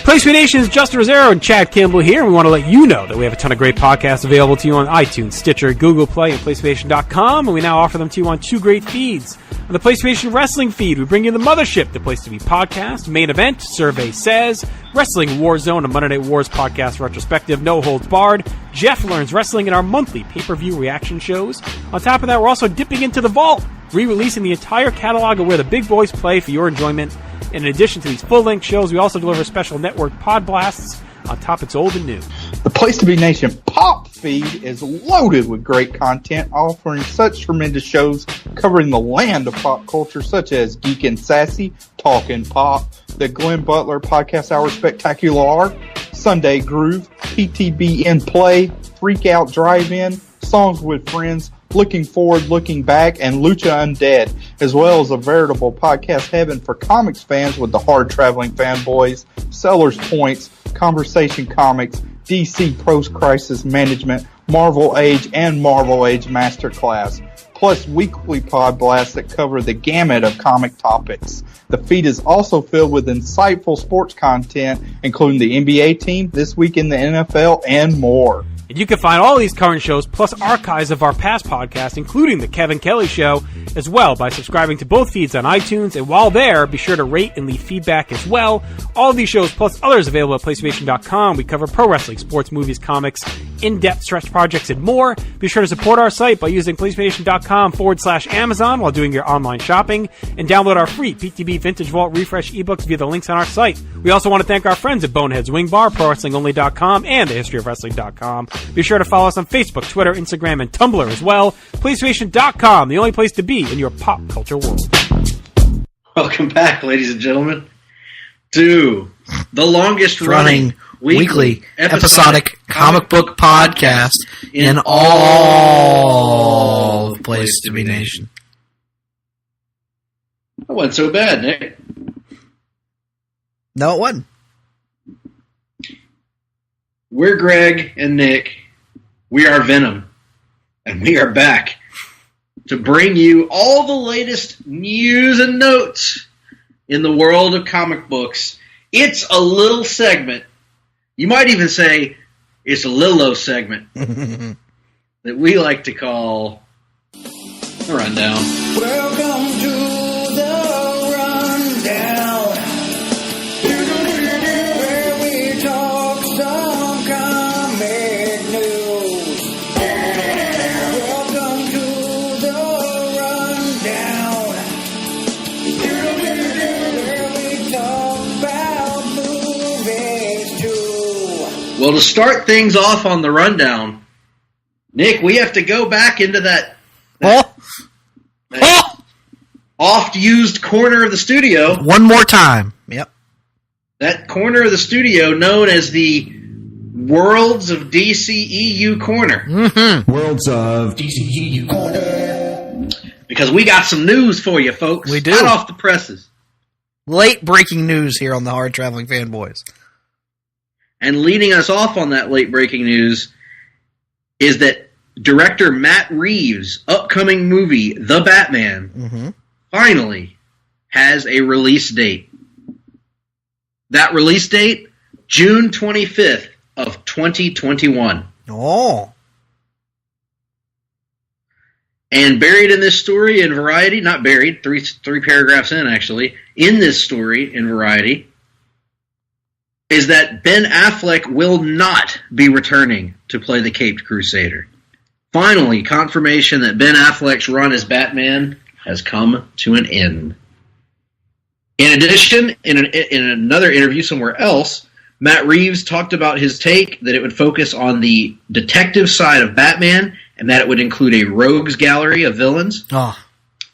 Place to Be Nation's Justin Rosero and Chad Campbell here, and we want to let you know that we have a ton of great podcasts available to you on iTunes, Stitcher, Google Play, and PlaceToBeNation.com, and we now offer them to you on 2 great feeds. On the Place to Be Nation Wrestling feed, we bring you the Mothership, the Place to Be podcast, Main Event, Survey Says, Wrestling Warzone, a Monday Night Wars podcast retrospective, No Holds Barred, Jeff Learns Wrestling, and our monthly pay-per-view reaction shows. On top of that, we're also dipping into the vault, re-releasing the entire catalog of where the big boys play for your enjoyment. And in addition to these full-length shows, we also deliver special network pod blasts on topics old and new. The Place to Be Nation Pop feed is loaded with great content, offering such tremendous shows covering the land of pop culture, such as Geek and Sassy, Talkin' Pop, the Glenn Butler Podcast Hour Spectacular, Sunday Groove, PTB in Play, Freak Out Drive-In, Songs with Friends, Looking Forward, Looking Back, and Lucha Undead, as well as a veritable podcast heaven for comics fans with the Hard-Traveling Fanboys, Sellers Points, Conversation Comics, DC Post-Crisis Management, Marvel Age, and Marvel Age Masterclass, plus weekly pod blasts that cover the gamut of comic topics. The feed is also filled with insightful sports content, including the NBA team, This Week in the NFL, and more. And you can find all these current shows, plus archives of our past podcasts, including The Kevin Kelly Show, as well by subscribing to both feeds on iTunes. And while there, be sure to rate and leave feedback as well. All of these shows, plus others available at PlayStation.com. We cover pro wrestling, sports, movies, comics, in-depth stretch projects, and more. Be sure to support our site by using PlayStation.com/Amazon while doing your online shopping. And download our free PTB Vintage Vault Refresh ebooks via the links on our site. We also want to thank our friends at Boneheads Wing Bar, ProWrestlingOnly.com, and TheHistoryOfWrestling.com. Be sure to follow us on Facebook, Twitter, Instagram, and Tumblr as well. PlayStation.com, the only place to be in your pop culture world. Welcome back, ladies and gentlemen, to the longest running weekly episodic comic book podcast in all of Place to Be Nation. That wasn't so bad, Nick. No, it wasn't. We're Greg and Nick. We are Venom. And we are back to bring you all the latest news and notes in the world of comic books. It's a little segment. You might even say it's a Lilo segment that we like to call The Rundown. Welcome to The Rundown, where we talk some comic news. Welcome to The Rundown, where we talk about movies too. Well, to start things off on The Rundown, Nick, we have to go back into that oft-used corner of the studio. One more time. Yep. That corner of the studio known as the Worlds of DCEU corner. Mm-hmm. Worlds of DCEU corner. Because we got some news for you, folks. We do. Hot off the presses. Late breaking news here on the Hard-Traveling Fanboys. And leading us off on that late breaking news is that director Matt Reeves' upcoming movie, The Batman, finally has a release date. That release date, June 25th of 2021. Oh. And buried in this story in Variety, not buried, three paragraphs in actually, in this story in Variety, is that Ben Affleck will not be returning to play the Caped Crusader. Finally, confirmation that Ben Affleck's run as Batman has come to an end. In addition, in another interview somewhere else, Matt Reeves talked about his take that it would focus on the detective side of Batman and that it would include a rogues gallery of villains. Oh.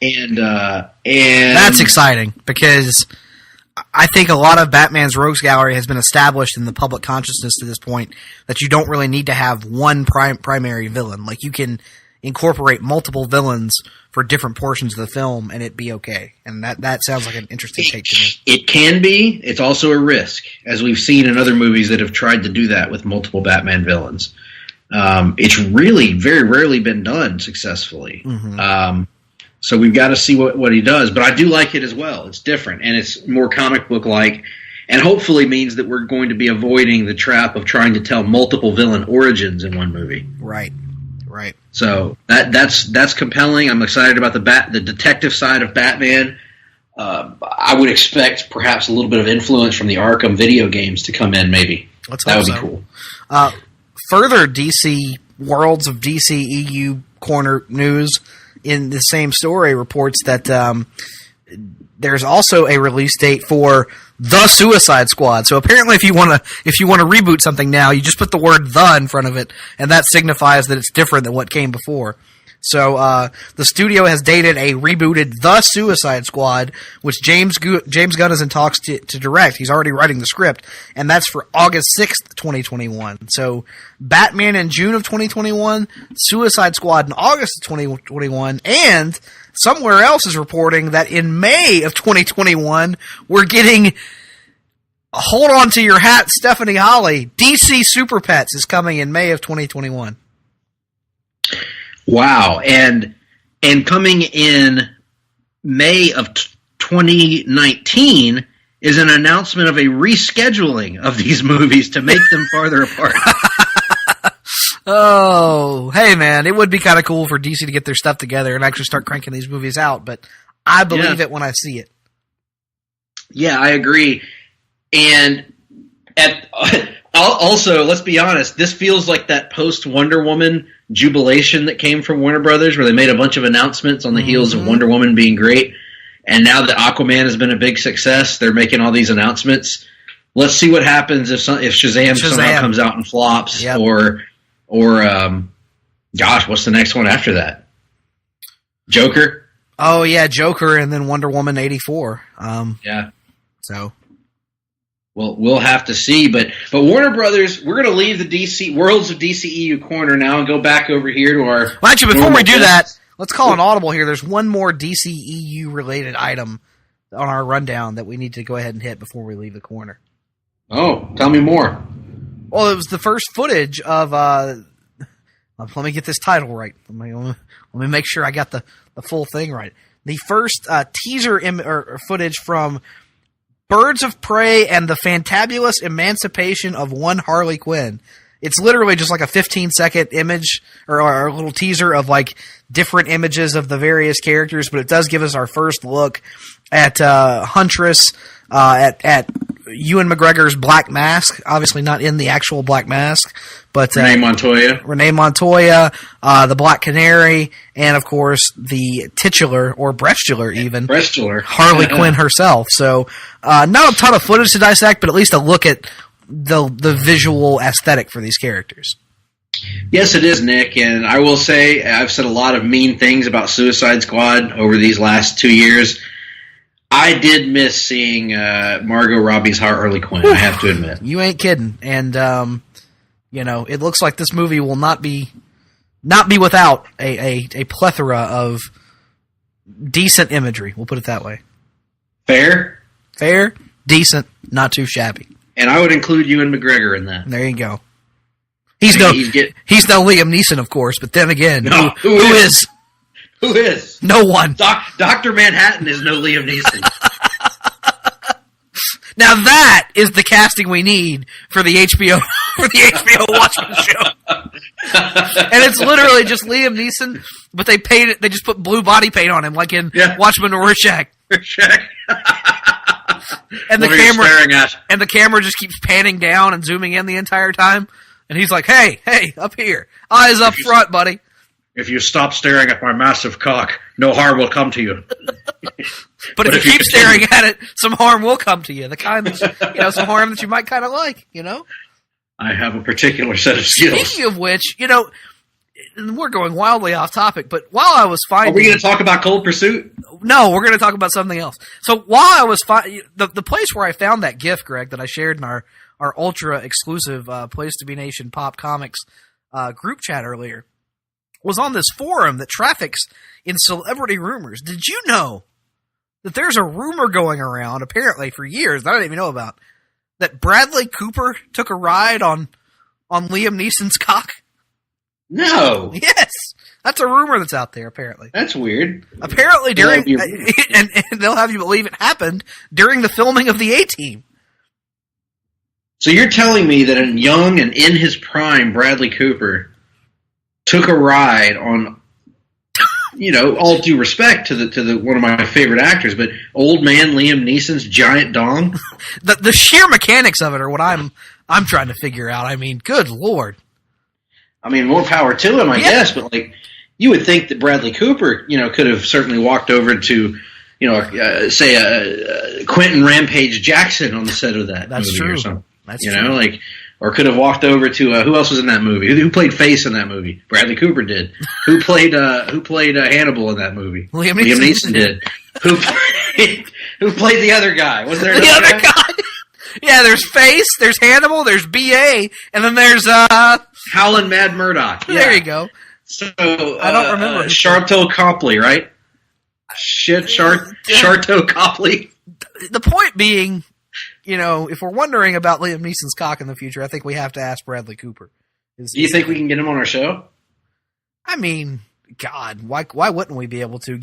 And that's exciting because I think a lot of Batman's rogues gallery has been established in the public consciousness to this point that you don't really need to have one primary villain. Like, you can incorporate multiple villains for different portions of the film and it be okay. And that sounds like an interesting take to me. It can be. It's also a risk, as we've seen in other movies that have tried to do that with multiple Batman villains. It's really very rarely been done successfully. So we've got to see what he does. But I do like it as well. It's different, and it's more comic book-like, and hopefully means that we're going to be avoiding the trap of trying to tell multiple villain origins in one movie. Right. So that's compelling. I'm excited about the detective side of Batman. I would expect perhaps a little bit of influence from the Arkham video games to come in, maybe. That would be cool. Further DC Worlds of DCEU corner news in the same story reports that there's also a release date for The Suicide Squad. So apparently, if you want to reboot something now, you just put the word "the" in front of it, and that signifies that it's different than what came before. So the studio has dated a rebooted The Suicide Squad, which James Gunn is in talks to direct. He's already writing the script, and that's for August 6th, 2021. So Batman in June of 2021, Suicide Squad in August of 2021, and somewhere else is reporting that in May of 2021, we're getting, hold on to your hat, Stephanie Holly, DC Super Pets is coming in May of 2021. Wow, and coming in May of 2019 is an announcement of a rescheduling of these movies to make them farther apart. Oh, hey man, it would be kind of cool for DC to get their stuff together and actually start cranking these movies out, but I believe it when I see it. Yeah, I agree. And also, let's be honest, this feels like that post-Wonder Woman jubilation that came from Warner Brothers, where they made a bunch of announcements on the heels of Wonder Woman being great. And now that Aquaman has been a big success, they're making all these announcements. Let's see what happens if Shazam somehow comes out and flops, or gosh, what's the next one after that? Joker? Oh yeah, Joker, and then Wonder Woman 84. Yeah. So. Well, we'll have to see, but Warner Brothers, we're going to leave the DC Worlds of DCEU corner now and go back over here to our. Well, actually, before we do that, let's call an audible here. There's one more DCEU related item on our rundown that we need to go ahead and hit before we leave the corner. Oh, tell me more. Well, it was the first footage of. Let me get this title right. Let me make sure I got the full thing right. The first teaser or footage from Birds of Prey and the Fantabulous Emancipation of One Harley Quinn. It's literally just like a 15-second image or a little teaser of like different images of the various characters, but it does give us our first look at Huntress, at Ewan McGregor's Black Mask. Obviously not in the actual Black Mask, but Renee Montoya, the Black Canary, and of course the titular or breastular even Harley Quinn herself. So not a ton of footage to dissect, but at least a look at the visual aesthetic for these characters. Yes, it is, Nick, and I will say I've said a lot of mean things about Suicide Squad over these last 2 years. I did miss seeing Margot Robbie's Harley Quinn, I have to admit. You ain't kidding. And it looks like this movie will not be without a plethora of decent imagery. We'll put it that way. Fair, decent, not too shabby. And I would include Ewan McGregor in that. There you go. He's no Liam Neeson, of course, but then again, who is? Who is? No one. Dr. Manhattan is no Liam Neeson. Now that is the casting we need for the HBO Watchmen show. And it's literally just Liam Neeson, but they just put blue body paint on him, like in Watchmen Rorschach. And the camera just keeps panning down and zooming in the entire time. And he's like, hey, up here. Eyes up front, buddy. If you stop staring at my massive cock, no harm will come to you. But if you keep staring at it, some harm will come to you. The kind that, some harm that you might kind of like, I have a particular set of skills. Speaking of which, we're going wildly off topic, but while I was finding... Are we going to talk about Cold Pursuit? No, we're going to talk about something else. So while I was finding... The place where I found that GIF, Greg, that I shared in our ultra-exclusive Place to Be Nation Pop Comics group chat earlier, was on this forum that traffics in celebrity rumors. Did you know that there's a rumor going around, apparently for years, that I didn't even know about, that Bradley Cooper took a ride on Liam Neeson's cock? No. Yes. That's a rumor that's out there, apparently. That's weird. Apparently and they'll have you believe it happened during the filming of the A-Team. So you're telling me that a young and in his prime Bradley Cooper took a ride on, all due respect to the one of my favorite actors, but old man Liam Neeson's giant dong? The sheer mechanics of it are what I'm trying to figure out. I mean, good Lord. I mean, more power to him, I guess, but you would think that Bradley Cooper, could have certainly walked over to, say Quentin Rampage Jackson on the set of that movie true. Or something. That's true. Or could have walked over to who else was in that movie? Who played Face in that movie? Bradley Cooper did. Who played Hannibal in that movie? Liam Neeson did. Who played the other guy? Was there the other guy? Yeah, there's Face, there's Hannibal, there's B.A., and then there's Howlin' Mad Murdoch. Yeah. There you go. So I don't remember. Sharto Copley, right? Sharto Copley. The point being, if we're wondering about Liam Neeson's cock in the future, I think we have to ask Bradley Cooper. Do you think we can get him on our show? I mean, God, why wouldn't we be able to,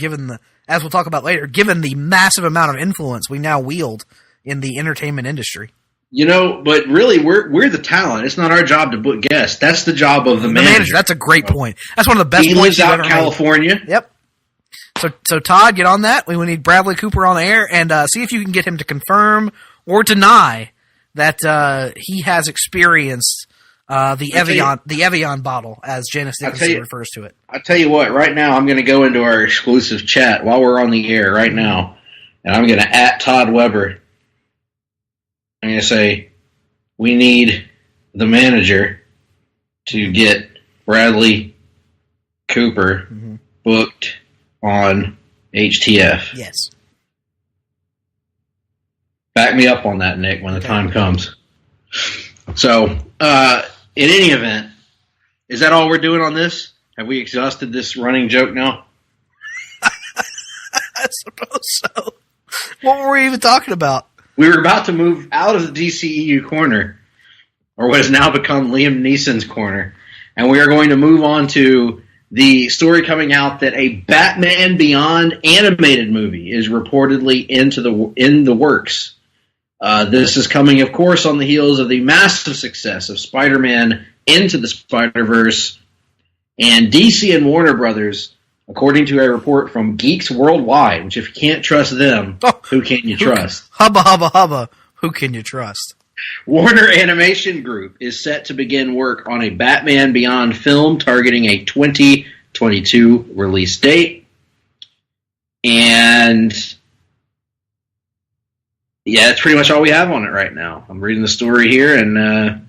as we'll talk about later, given the massive amount of influence we now wield in the entertainment industry? But really, we're the talent. It's not our job to book guests. That's the job of the manager. That's a great point. That's one of the best points. He lives out in California. Made. Yep. So Todd, get on that. We need Bradley Cooper on the air and see if you can get him to confirm or deny that he has experienced the Evian bottle, as Janice Dickinson refers to it. I'll tell you what. Right now, I'm going to go into our exclusive chat while we're on the air right now, and I'm going to @Todd Weber. I'm going to say, we need the manager to get Bradley Cooper booked on HTF. Yes. Back me up on that, Nick, when the time comes. So, in any event, is that all we're doing on this? Have we exhausted this running joke now? I suppose so. What were we even talking about? We were about to move out of the DCEU corner, or what has now become Liam Neeson's corner. And we are going to move on to the story coming out that a Batman Beyond animated movie is reportedly in the works. This is coming, of course, on the heels of the massive success of Spider-Man Into the Spider-Verse, and DC and Warner Brothers, according to a report from Geeks Worldwide, which if you can't trust them, who can you trust? Hubba, hubba, hubba. Who can you trust? Warner Animation Group is set to begin work on a Batman Beyond film targeting a 2022 release date. And yeah, that's pretty much all we have on it right now. I'm reading the story here, and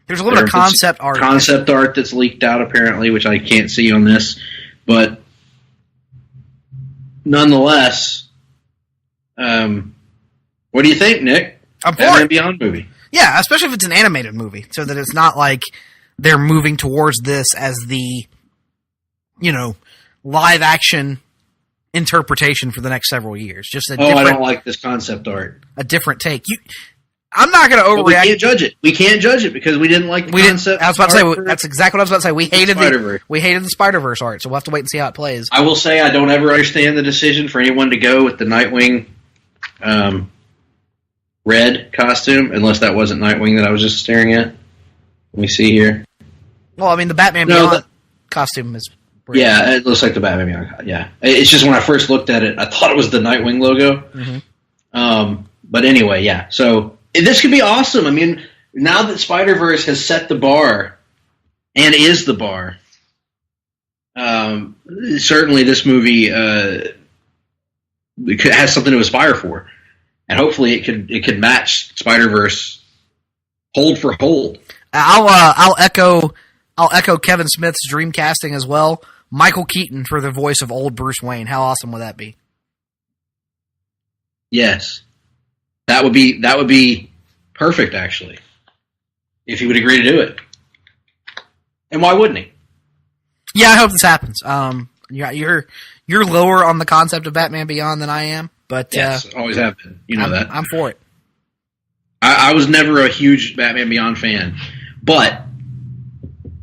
there's a little bit of concept art. Concept art that's leaked out, apparently, which I can't see on this. But nonetheless, what do you think, Nick? Batman Beyond movie. Yeah, especially if it's an animated movie, so that it's not like they're moving towards this as the, live action interpretation for the next several years. Just I don't like this concept art. A different take. I'm not going to overreact. We can't judge it. We can't judge it because we didn't like the concept. I was about to say that's exactly what I was about to say. We hated the Spider-Verse art, so we'll have to wait and see how it plays. I will say I don't ever understand the decision for anyone to go with the Nightwing red costume, unless that wasn't Nightwing that I was just staring at. Let me see here. Well, I mean, the Batman Beyond costume is red. Yeah, it looks like the Batman Beyond. Yeah. It's just when I first looked at it, I thought it was the Nightwing logo. Mm-hmm. But anyway, yeah. So this could be awesome. I mean, now that Spider-Verse has set the bar and is the bar, certainly this movie has something to aspire for. And hopefully it could match Spider-Verse hold for hold. I'll echo Kevin Smith's dream casting as well. Michael Keaton for the voice of old Bruce Wayne. How awesome would that be? Yes. That would be perfect, actually. If he would agree to do it. And why wouldn't he? Yeah, I hope this happens. You're lower on the concept of Batman Beyond than I am. But yes, always have been. You know that. I'm for it. I was never a huge Batman Beyond fan, but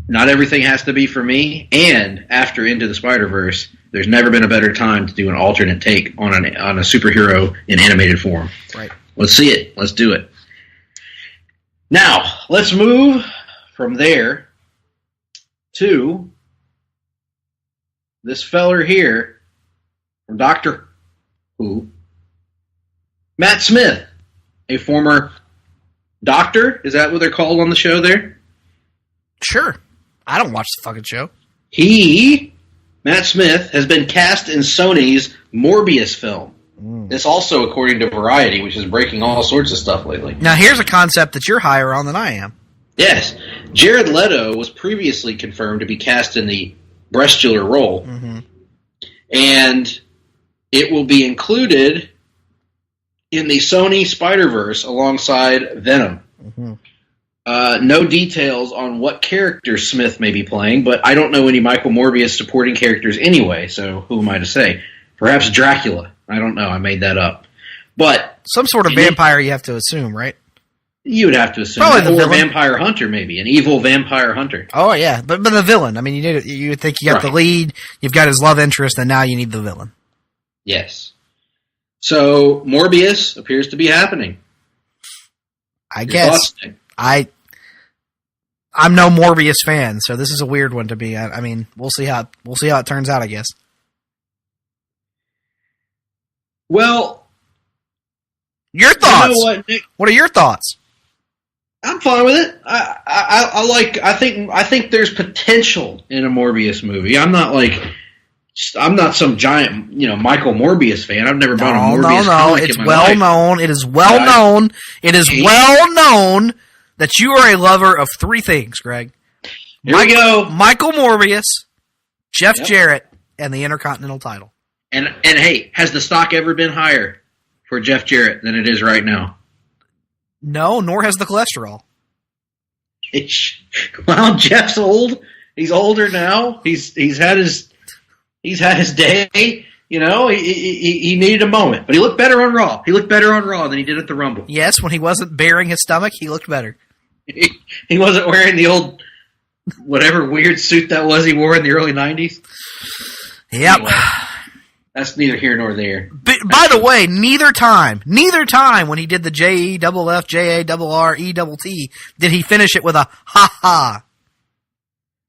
not everything has to be for me. And after Into the Spider-Verse, there's never been a better time to do an alternate take on a superhero in animated form. Right. Let's see it. Let's do it. Now, let's move from there to this feller here from Doctor Who. Matt Smith, a former doctor. Is that what they're called on the show there? Sure. I don't watch the fucking show. Matt Smith, has been cast in Sony's Morbius film. This also according to Variety, which is breaking all sorts of stuff lately. Now here's a concept that you're higher on than I am. Yes. Jared Leto was previously confirmed to be cast in the breastular role. Mm-hmm. And it will be included in the Sony Spider-Verse alongside Venom. Mm-hmm. No details on what character Smith may be playing, but I don't know any Michael Morbius supporting characters anyway, so who am I to say? Perhaps Dracula. I don't know. I made that up. But some sort of vampire you have to assume, right? You would have to assume. Probably or a vampire hunter, maybe. An evil vampire hunter. Oh, yeah. But the villain. I mean, you think you got the lead, you've got his love interest, and now you need the villain. Yes. So, Morbius appears to be happening. I guess. I'm no Morbius fan, so this is a weird one to be. I mean, we'll see how it turns out, I guess. Well, your thoughts. You know what, Nick? What are your thoughts? I'm fine with it. I think there's potential in a Morbius movie. I'm not some giant, Michael Morbius fan. I've never bought a Morbius comic It's in my well life. known. It is well known. It is well known that you are a lover of three things, Greg. Here we go. Michael Morbius, Jeff Jarrett, and the Intercontinental title. And hey, has the stock ever been higher for Jeff Jarrett than it is right now? No, nor has the cholesterol. Well, Jeff's old. He's older now. He's had his day. He needed a moment, but he looked better on Raw. He looked better on Raw than he did at the Rumble. Yes, when he wasn't bearing his stomach, he looked better. He wasn't wearing the old, whatever weird suit that was he wore in the early 90s? Yep. Anyway, that's neither here nor there. But, by the way, neither time when he did the JEFF, JARRETT, did he finish it with a ha-ha.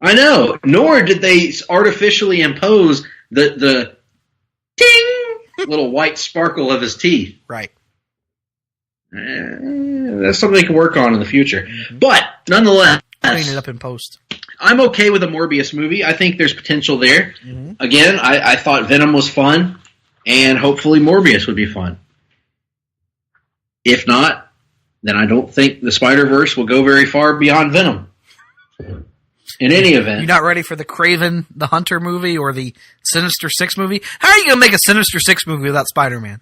I know. Nor did they artificially impose the ding little white sparkle of his teeth. Right. That's something they can work on in the future. But, nonetheless, Clean it up in post. I'm okay with a Morbius movie. I think there's potential there. Mm-hmm. Again, I thought Venom was fun, and hopefully Morbius would be fun. If not, then I don't think the Spider-Verse will go very far beyond Venom. In any event. You're not ready for the Kraven the Hunter movie or the Sinister Six movie? How are you going to make a Sinister Six movie without Spider-Man?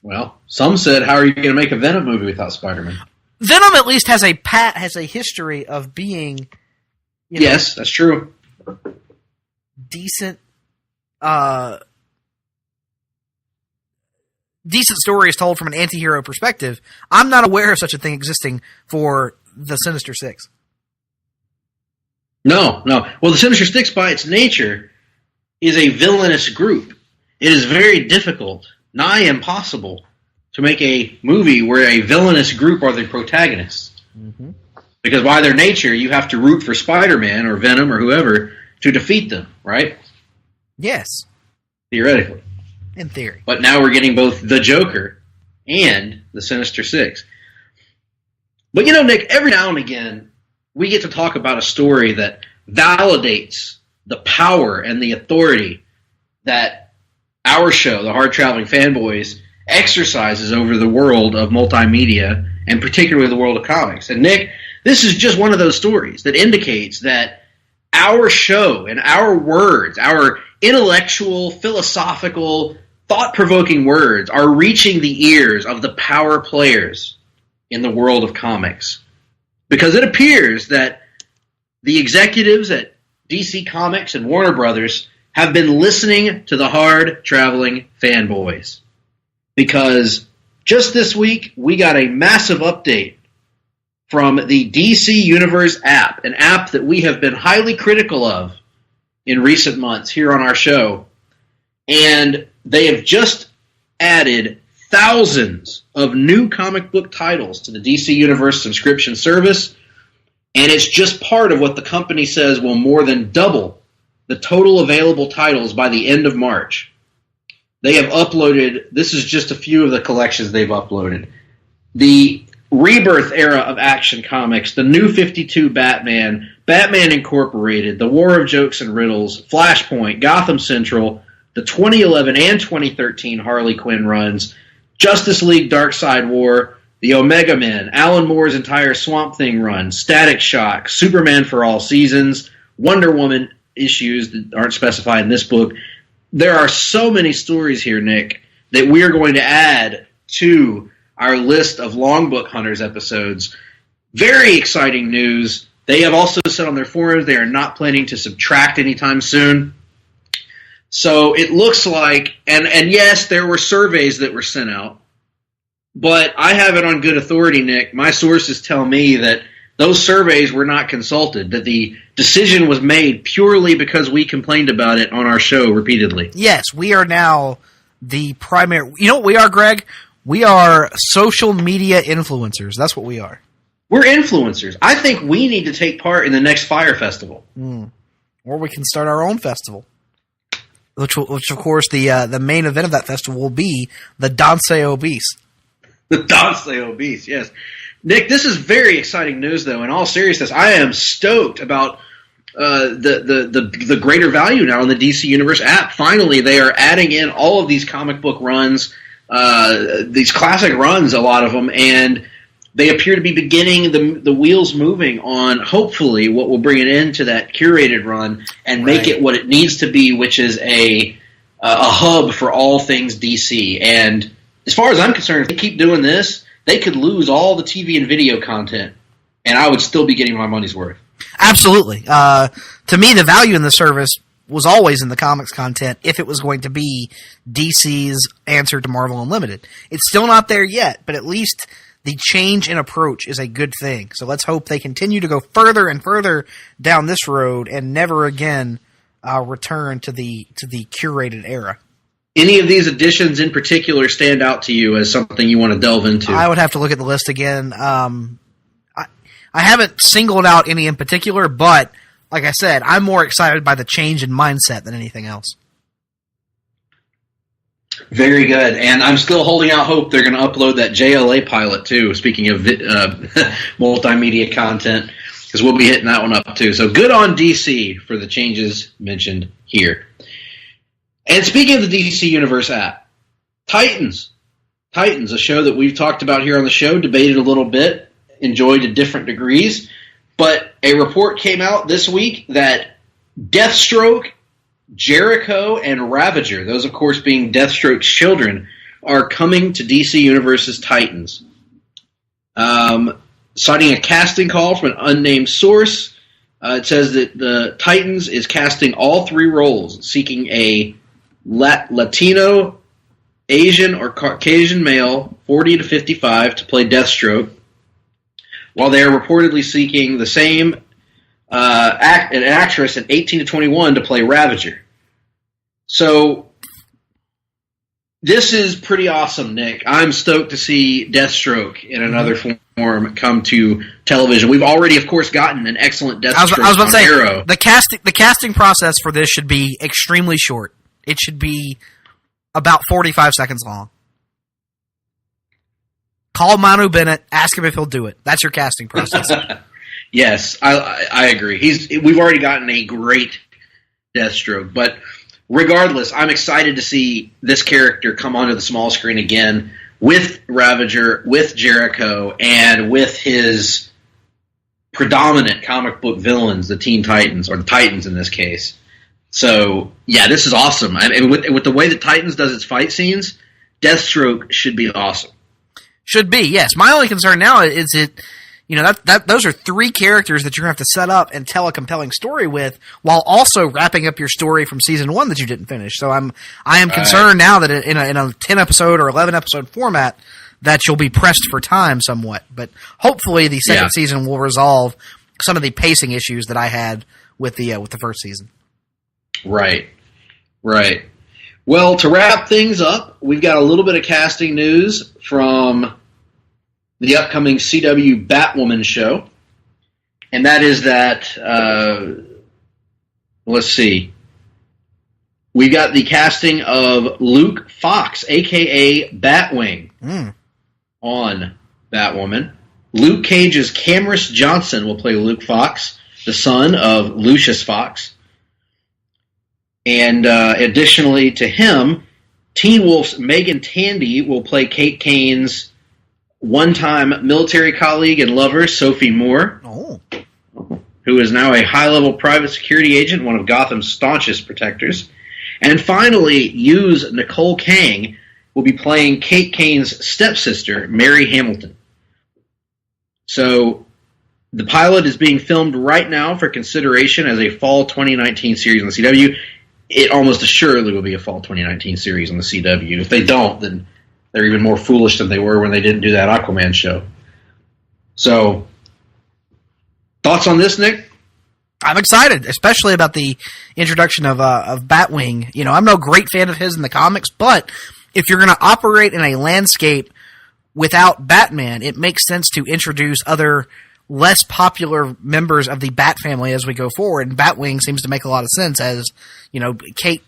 Well, some said, how are you going to make a Venom movie without Spider-Man? Venom at least has a history of being, yes, that's true. Decent story is told from an anti-hero perspective. I'm not aware of such a thing existing for the Sinister Six. No. Well, the Sinister Six, by its nature, is a villainous group. It is very difficult, nigh impossible, to make a movie where a villainous group are the protagonists. Mm-hmm. Because by their nature, you have to root for Spider-Man or Venom or whoever to defeat them, right? Yes. Theoretically. In theory. But now we're getting both the Joker and the Sinister Six. But Nick, every now and again, we get to talk about a story that validates the power and the authority that our show, the Hard-Traveling Fanboys, exercises over the world of multimedia, and particularly the world of comics. And Nick, this is just one of those stories that indicates that our show and our words, our intellectual, philosophical, thought-provoking words are reaching the ears of the power players in the world of comics. Because it appears that the executives at DC Comics and Warner Brothers have been listening to the Hard-Traveling Fanboys. Because just this week, we got a massive update from the DC Universe app, an app that we have been highly critical of in recent months here on our show. And they have just added thousands of new comic book titles to the DC Universe subscription service, and it's just part of what the company says will more than double the total available titles by the end of March. They have uploaded, this is just a few of the collections they've uploaded. The Rebirth era of Action Comics, the New 52 Batman, Batman Incorporated, The War of Jokes and Riddles, Flashpoint, Gotham Central, the 2011 and 2013 Harley Quinn runs, Justice League Darkseid War, the Omega Men, Alan Moore's entire Swamp Thing run, Static Shock, Superman for All Seasons, Wonder Woman issues that aren't specified in this book. There are so many stories here, Nick, that we are going to add to our list of Longbook Hunters episodes. Very exciting news. They have also said on their forums they are not planning to subtract anytime soon. So it looks like, and yes, there were surveys that were sent out, but I have it on good authority, Nick. My sources tell me that those surveys were not consulted, that the decision was made purely because we complained about it on our show repeatedly. Yes, we are now the primary... You know what we are, Greg? We are social media influencers. That's what we are. We're influencers. I think we need to take part in the next Fire Festival. Or we can start our own festival. Which of course, the main event of that festival will be the Danse Obese. The Danse Obese, yes. Nick, this is very exciting news, though. In all seriousness, I am stoked about the greater value now in the DC Universe app. Finally, they are adding in all of these comic book runs, these classic runs, a lot of them, and they appear to be beginning the wheels moving on, hopefully, what will bring an end to that curated run and make it what it needs to be, which is a hub for all things DC. And as far as I'm concerned, if they keep doing this, they could lose all the TV and video content, and I would still be getting my money's worth. Absolutely. To me, the value in the service was always in the comics content if it was going to be DC's answer to Marvel Unlimited. It's still not there yet, but at least the change in approach is a good thing. So let's hope they continue to go further and further down this road and never again return to the curated era. Any of these additions in particular stand out to you as something you want to delve into? I would have to look at the list again. I haven't singled out any in particular, but like I said, I'm more excited by the change in mindset than anything else. Very good. And I'm still holding out hope they're going to upload that JLA pilot, too, speaking of multimedia content, because we'll be hitting that one up, too. So good on DC for the changes mentioned here. And speaking of the DC Universe app, Titans, a show that we've talked about here on the show, debated a little bit, enjoyed to different degrees, but a report came out this week that Deathstroke, Jericho, and Ravager, those of course being Deathstroke's children, are coming to DC Universe's Titans. Citing a casting call from an unnamed source, it says that the Titans is casting all 3 roles, seeking a Latino, Asian, or Caucasian male, 40 to 55, to play Deathstroke, while they are reportedly seeking the same an actress at 18 to 21 to play Ravager. So this is pretty awesome, Nick. I'm stoked to see Deathstroke in another form come to television. We've already, of course, gotten an excellent Deathstroke I was about to say, Arrow. The casting process for this should be extremely short. It should be about 45 seconds long. Call Manu Bennett, ask him if he'll do it. That's your casting process. Yes, I agree. We've already gotten a great Deathstroke, but regardless, I'm excited to see this character come onto the small screen again with Ravager, with Jericho, and with his predominant comic book villains, the Teen Titans, or the Titans in this case. So, yeah, this is awesome. I mean, with the way that Titans does its fight scenes, Deathstroke should be awesome. Should be, yes. My only concern now is those are 3 characters that you're going to have to set up and tell a compelling story with, while also wrapping up your story from season 1 that you didn't finish. So I am concerned now that in a 10 episode or 11 episode format that you'll be pressed for time somewhat. But hopefully the second season will resolve some of the pacing issues that I had with the first season. Right. Well, to wrap things up, we've got a little bit of casting news from the upcoming CW Batwoman show, and that is that, let's see, we got the casting of Luke Fox, a.k.a. Batwing, on Batwoman. Luke Cage's Cameron Johnson will play Luke Fox, the son of Lucius Fox. And additionally to him, Teen Wolf's Megan Tandy will play Kate Kane's one-time military colleague and lover, Sophie Moore, who is now a high-level private security agent, one of Gotham's staunchest protectors. And finally, Yu's Nicole Kang will be playing Kate Kane's stepsister, Mary Hamilton. So the pilot is being filmed right now for consideration as a fall 2019 series on the CW. It almost assuredly will be a fall 2019 series on the CW. If they don't, then they're even more foolish than they were when they didn't do that Aquaman show. So, thoughts on this, Nick? I'm excited, especially about the introduction of Batwing. You know, I'm no great fan of his in the comics, but if you're going to operate in a landscape without Batman, it makes sense to introduce other less popular members of the Bat family as we go forward. And Batwing seems to make a lot of sense, as you know, Kate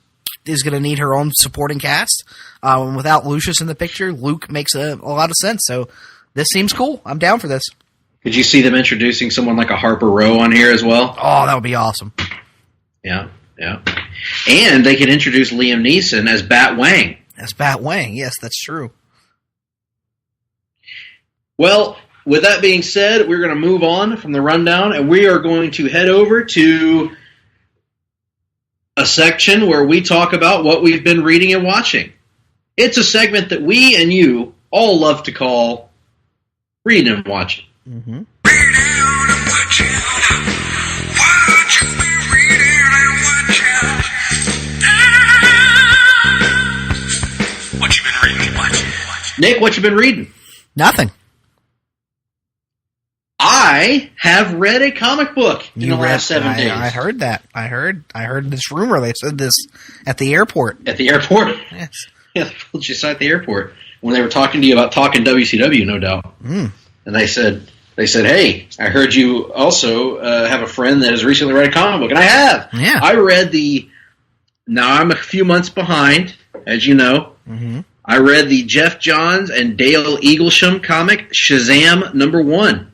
is going to need her own supporting cast. Without Lucius in the picture, Luke makes a lot of sense. So this seems cool. I'm down for this. Could you see them introducing someone like a Harper Row on here as well? Oh, that would be awesome. Yeah. And they could introduce Liam Neeson as Batwang. As Batwang, yes, that's true. Well, with that being said, we're going to move on from the rundown, and we are going to head over to a section where we talk about what we've been reading and watching. It's a segment that we and you all love to call Reading and Watching. Mm-hmm. Nick, what you been reading? Nothing. I have read a comic book in the last 7 days. I heard that. I heard this rumor. They said this at the airport. At the airport? Yes. Yeah, they told you at the airport when they were talking to you about talking WCW, no doubt. And they said, hey, I heard you also have a friend that has recently read a comic book. And I have. Yeah. I read now I'm a few months behind, as you know. Mm-hmm. I read the Jeff Johns and Dale Eaglesham comic, Shazam #1.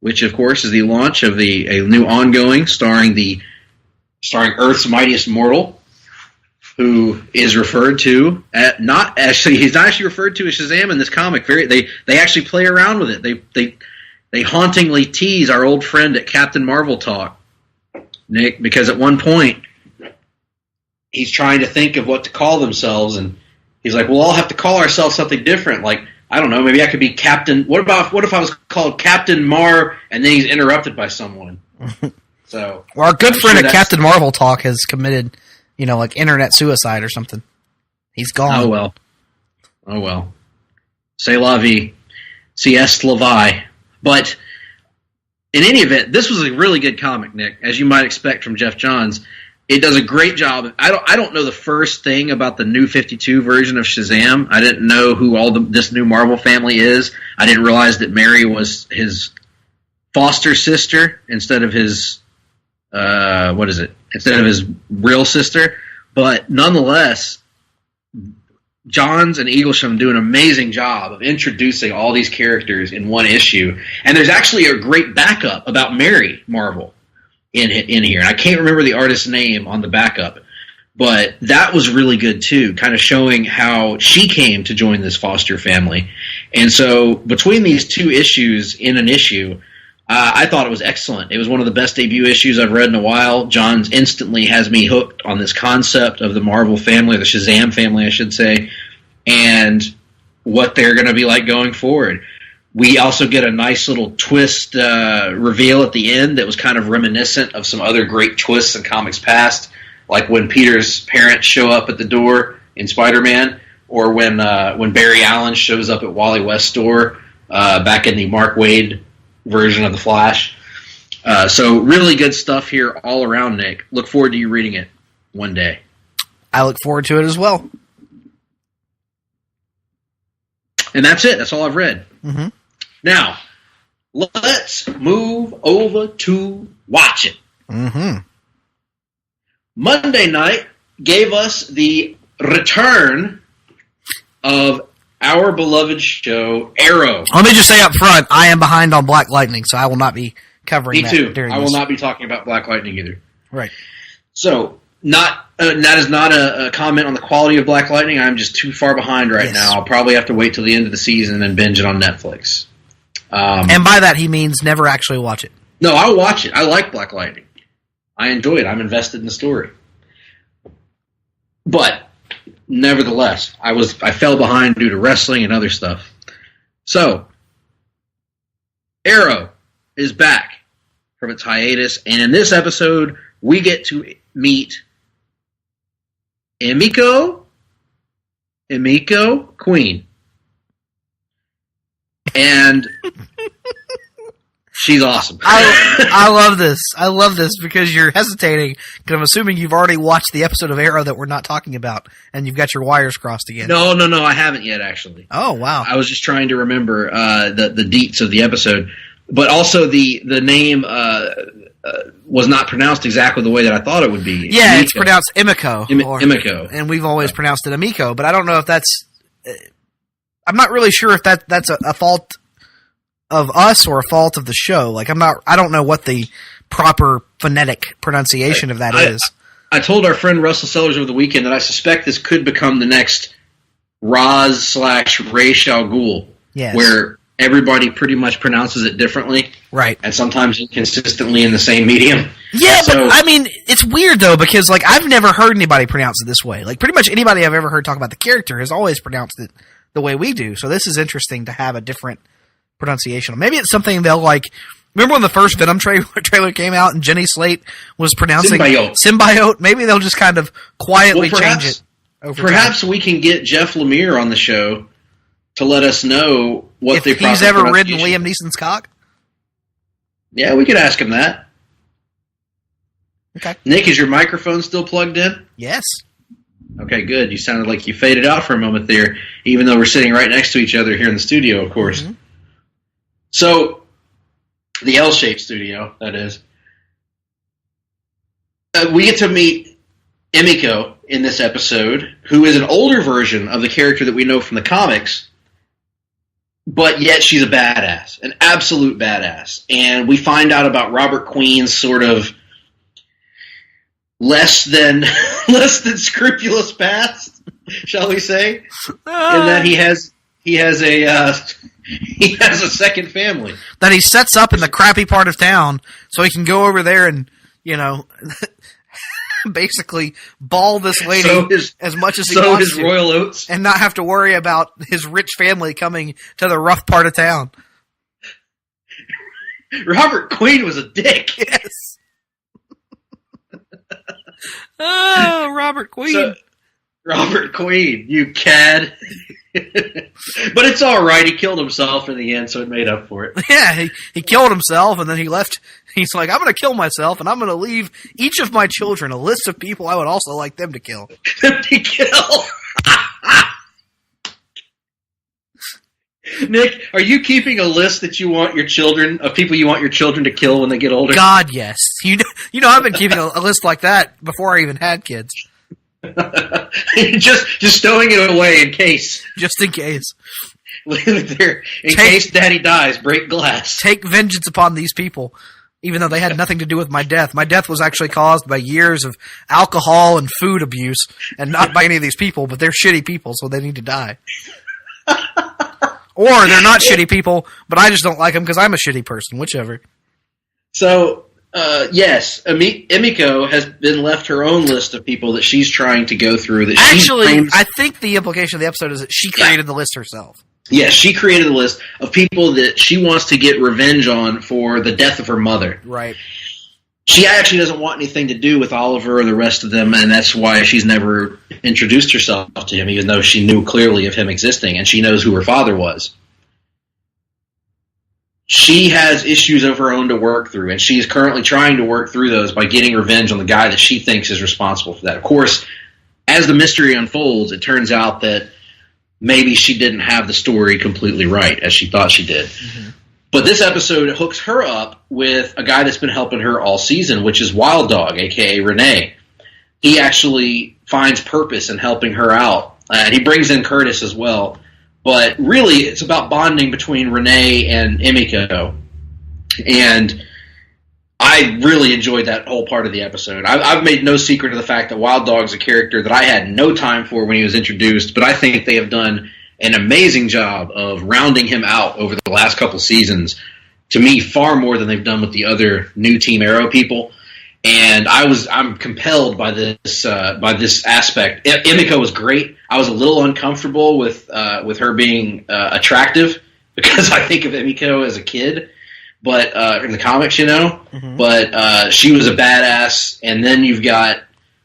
Which, of course, is the launch of a new ongoing starring Earth's Mightiest Mortal, who is referred to he's not actually referred to as Shazam in this comic. They actually play around with it. They hauntingly tease our old friend at Captain Marvel Talk, Nick, because at one point he's trying to think of what to call themselves, and he's like, "We'll all have to call ourselves something different, like." I don't know, maybe I could be Captain... What if I was called Captain Mar and then he's interrupted by someone? So, well, our good friend at Captain Marvel Talk has committed, internet suicide or something. He's gone. Oh, well. C'est la vie. Sieste la vie. But, in any event, this was a really good comic, Nick, as you might expect from Jeff Johns. It does a great job. I don't know the first thing about the new 52 version of Shazam. I didn't know who this new Marvel family is. I didn't realize that Mary was his foster sister instead of his instead of his real sister. But nonetheless, Johns and Eaglesham do an amazing job of introducing all these characters in one issue. And there's actually a great backup about Mary Marvel in here. And I can't remember the artist's name on the backup, but that was really good too, kind of showing how she came to join this foster family. And so between these two issues in an issue, I thought it was excellent. It was one of the best debut issues I've read in a while. Johns instantly has me hooked on this concept of the Marvel family, the Shazam family, I should say, and what they're going to be like going forward. We also get a nice little twist reveal at the end that was kind of reminiscent of some other great twists in comics past, like when Peter's parents show up at the door in Spider-Man, or when Barry Allen shows up at Wally West's door back in the Mark Waid version of The Flash. So really good stuff here all around, Nick. Look forward to you reading it one day. I look forward to it as well. And that's it. That's all I've read. Mm-hmm. Now, let's move over to Watch It. Mm-hmm. Monday night gave us the return of our beloved show, Arrow. Let me just say up front, I am behind on Black Lightning, so I will not be covering that. Me too. During I will this. not be talking about Black Lightning either. Right. So, that is not a comment on the quality of Black Lightning. I'm just too far behind right now. I'll probably have to wait till the end of the season and binge it on Netflix. And by that, he means never actually watch it. No, I'll watch it. I like Black Lightning. I enjoy it. I'm invested in the story. But, nevertheless, I fell behind due to wrestling and other stuff. So, Arrow is back from its hiatus, and in this episode, we get to meet Emiko Queen. And she's awesome. I love this. I love this because you're hesitating because I'm assuming you've already watched the episode of Arrow that we're not talking about, and you've got your wires crossed again. No, I haven't yet, actually. Oh, wow. I was just trying to remember the deets of the episode. But also the name was not pronounced exactly the way that I thought it would be. Yeah, it's pronounced Emiko. Emiko. And we've always pronounced it Emiko, but I don't know if that's... I'm not really sure if that's a fault of us or a fault of the show. Like, I don't know what the proper phonetic pronunciation of that is. I told our friend Russell Sellers over the weekend that I suspect this could become the next Ra's/Ra's al Ghul, yes, where everybody pretty much pronounces it differently. Right. And sometimes inconsistently in the same medium. Yeah, but I mean, it's weird though, because like I've never heard anybody pronounce it this way. Like pretty much anybody I've ever heard talk about the character has always pronounced it the way we do. So this is interesting to have a different pronunciation. Maybe it's something they'll like. Remember when the first Venom trailer came out and Jenny Slate was pronouncing Symbiote? Maybe they'll just kind of quietly change it over Perhaps time. We can get Jeff Lemire on the show to let us know what the proper he's ever ridden Liam Neeson's cock. Yeah, we could ask him that. Okay. Nick, is your microphone still plugged in? Yes. Okay, good. You sounded like you faded out for a moment there, even though we're sitting right next to each other here in the studio, of course. Mm-hmm. So, the L-shaped studio, that is. We get to meet Emiko in this episode, who is an older version of the character that we know from the comics, but yet she's a badass, an absolute badass. And we find out about Robert Queen's sort of less than scrupulous past, shall we say, in that he has a second family that he sets up in the crappy part of town, so he can go over there and basically ball this lady as much as he wants his royal oats, and not have to worry about his rich family coming to the rough part of town. Robert Queen was a dick. Yes. Oh, Robert Queen. So, Robert Queen, you cad. But it's all right. He killed himself in the end, so it made up for it. Yeah, he killed himself, and then he left. He's like, I'm going to kill myself, and I'm going to leave each of my children a list of people I would also like them to kill. Nick, are you keeping a list that you want your children, of people you want your children to kill when they get older? God, yes. You know, I've been keeping a list like that before I even had kids. just stowing it away in case. Just in case. Leave it there. In case Daddy dies, break glass. Take vengeance upon these people, even though they had nothing to do with my death. My death was actually caused by years of alcohol and food abuse, and not by any of these people, but they're shitty people, so they need to die. Or they're not shitty people, but I just don't like them because I'm a shitty person, whichever. So, yes, Emiko has been left her own list of people that she's trying to go through. I think the implication of the episode is that she created the list herself. Yes, she created a list of people that she wants to get revenge on for the death of her mother. Right. She actually doesn't want anything to do with Oliver or the rest of them, and that's why she's never introduced herself to him, even though she knew clearly of him existing, and she knows who her father was. She has issues of her own to work through, and she is currently trying to work through those by getting revenge on the guy that she thinks is responsible for that. Of course, as the mystery unfolds, it turns out that maybe she didn't have the story completely right, as she thought she did. Mm-hmm. But this episode hooks her up with a guy that's been helping her all season, which is Wild Dog, a.k.a. Renee. He actually finds purpose in helping her out, and he brings in Curtis as well. But really, it's about bonding between Renee and Emiko. And I really enjoyed that whole part of the episode. I've made no secret of the fact that Wild Dog's a character that I had no time for when he was introduced, but I think they have done an amazing job of rounding him out over the last couple seasons. To me, far more than they've done with the other new Team Arrow people. And I'm compelled by this aspect. Emiko was great. I was a little uncomfortable with her being attractive because I think of Emiko as a kid, but in the comics, Mm-hmm. But she was a badass. And then you've got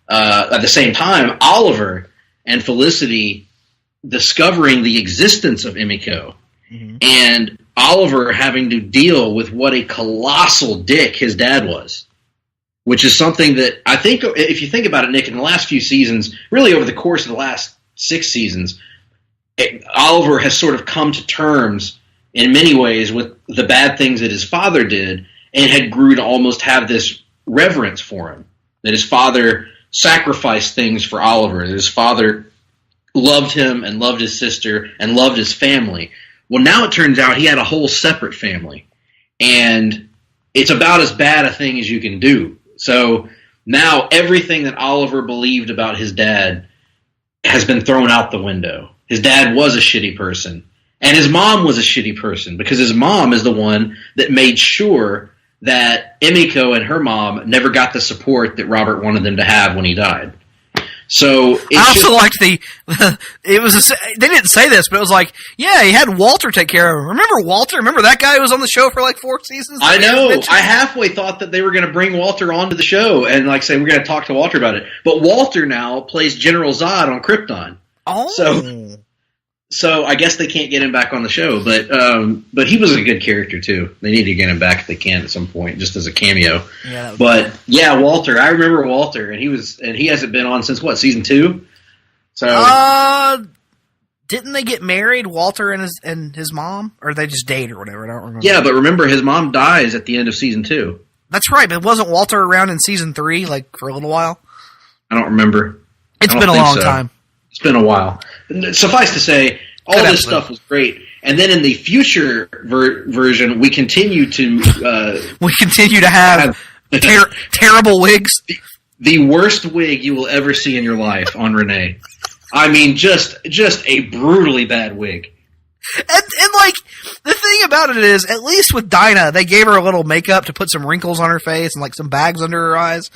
at the same time Oliver and Felicity discovering the existence of Emiko, mm-hmm. and Oliver having to deal with what a colossal dick his dad was. Which is something that I think, if you think about it, Nick, in the last few seasons, really over the course of the last 6 seasons, Oliver has sort of come to terms in many ways with the bad things that his father did and had grew to almost have this reverence for him. That his father sacrificed things for Oliver. That his father loved him and loved his sister and loved his family. Well, now it turns out he had a whole separate family. And it's about as bad a thing as you can do. So now everything that Oliver believed about his dad has been thrown out the window. His dad was a shitty person. And his mom was a shitty person because his mom is the one that made sure that Emiko and her mom never got the support that Robert wanted them to have when he died. So I also liked they didn't say this, but it was like, yeah, he had Walter take care of him. Remember Walter? Remember that guy who was on the show for like 4 seasons? I know. I halfway thought that they were going to bring Walter onto the show and like say, we're going to talk to Walter about it. But Walter now plays General Zod on Krypton. Oh. So I guess they can't get him back on the show, but he was a good character too. They need to get him back if they can at some point, just as a cameo. Yeah, but yeah, Walter, I remember Walter, and he hasn't been on since what, season 2? So didn't they get married, Walter and his mom, or they just date or whatever? I don't remember. Yeah, but remember his mom dies at the end of season 2. That's right, but wasn't Walter around in season 3, like for a little while? I don't remember. It's been a long time. It's been a while. Suffice to say, all this stuff was great. And then in the future version, we continue to have terrible wigs. The worst wig you will ever see in your life on Renee. I mean, just a brutally bad wig. And like, the thing about it is, at least with Dinah, they gave her a little makeup to put some wrinkles on her face and like some bags under her eyes.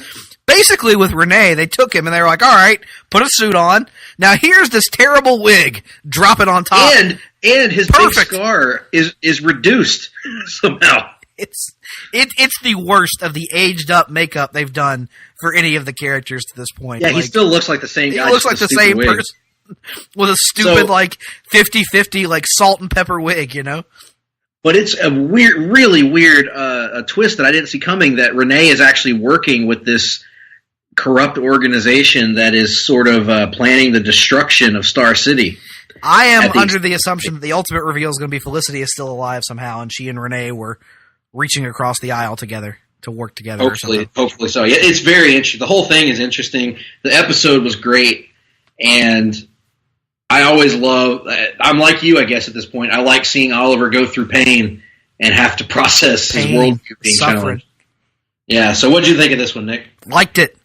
Basically, with Renee, they took him and they were like, all right, put a suit on. Now here's this terrible wig. Drop it on top. And his big scar is reduced somehow. It's the worst of the aged up makeup they've done for any of the characters to this point. Yeah, he still looks like the same guy. He looks like the same person with a stupid, like, 50-50, like, salt and pepper wig, you know? But it's a really weird twist that I didn't see coming, that Renee is actually working with this corrupt organization that is sort of planning the destruction of Star City. I am under the assumption that the ultimate reveal is going to be Felicity is still alive somehow, and she and Renee were reaching across the aisle together to work together. Hopefully so. Yeah, it's very interesting. The whole thing is interesting. The episode was great, and I always love. I'm like you, I guess, at this point. I like seeing Oliver go through pain and have to process his world being challenged. Yeah. So, what did you think of this one, Nick? Liked it.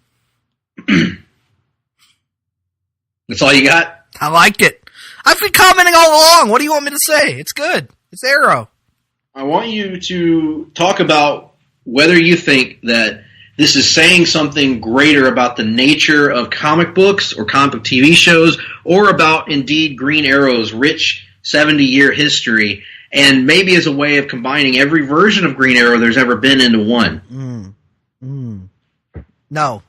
That's all you got? I liked it. I've been commenting all along. What do you want me to say? It's good. It's Arrow. I want you to talk about whether you think that this is saying something greater about the nature of comic books or comic book TV shows, or about, indeed, Green Arrow's rich 70-year history, and maybe as a way of combining every version of Green Arrow there's ever been into one. No.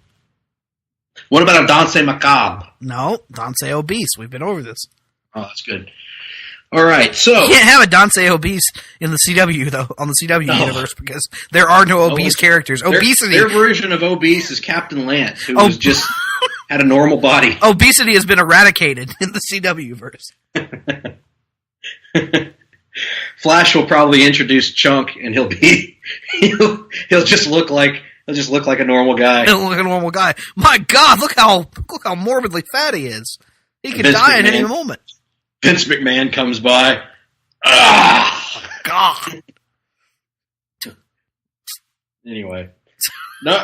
What about a Danse Macabre? No, Danse Obese. We've been over this. Oh, that's good. All right, so... You can't have a Danse Obese in the CW, though, on the CW universe, because there are no obese characters. Obesity... Their version of obese is Captain Lance, who was just had a normal body. Obesity has been eradicated in the CW verse. Flash will probably introduce Chunk, and he'll just look like a normal guy. He'll look like a normal guy. My God, look how morbidly fat he is. He could die at any moment. Vince McMahon comes by. Ah, God. Anyway, no.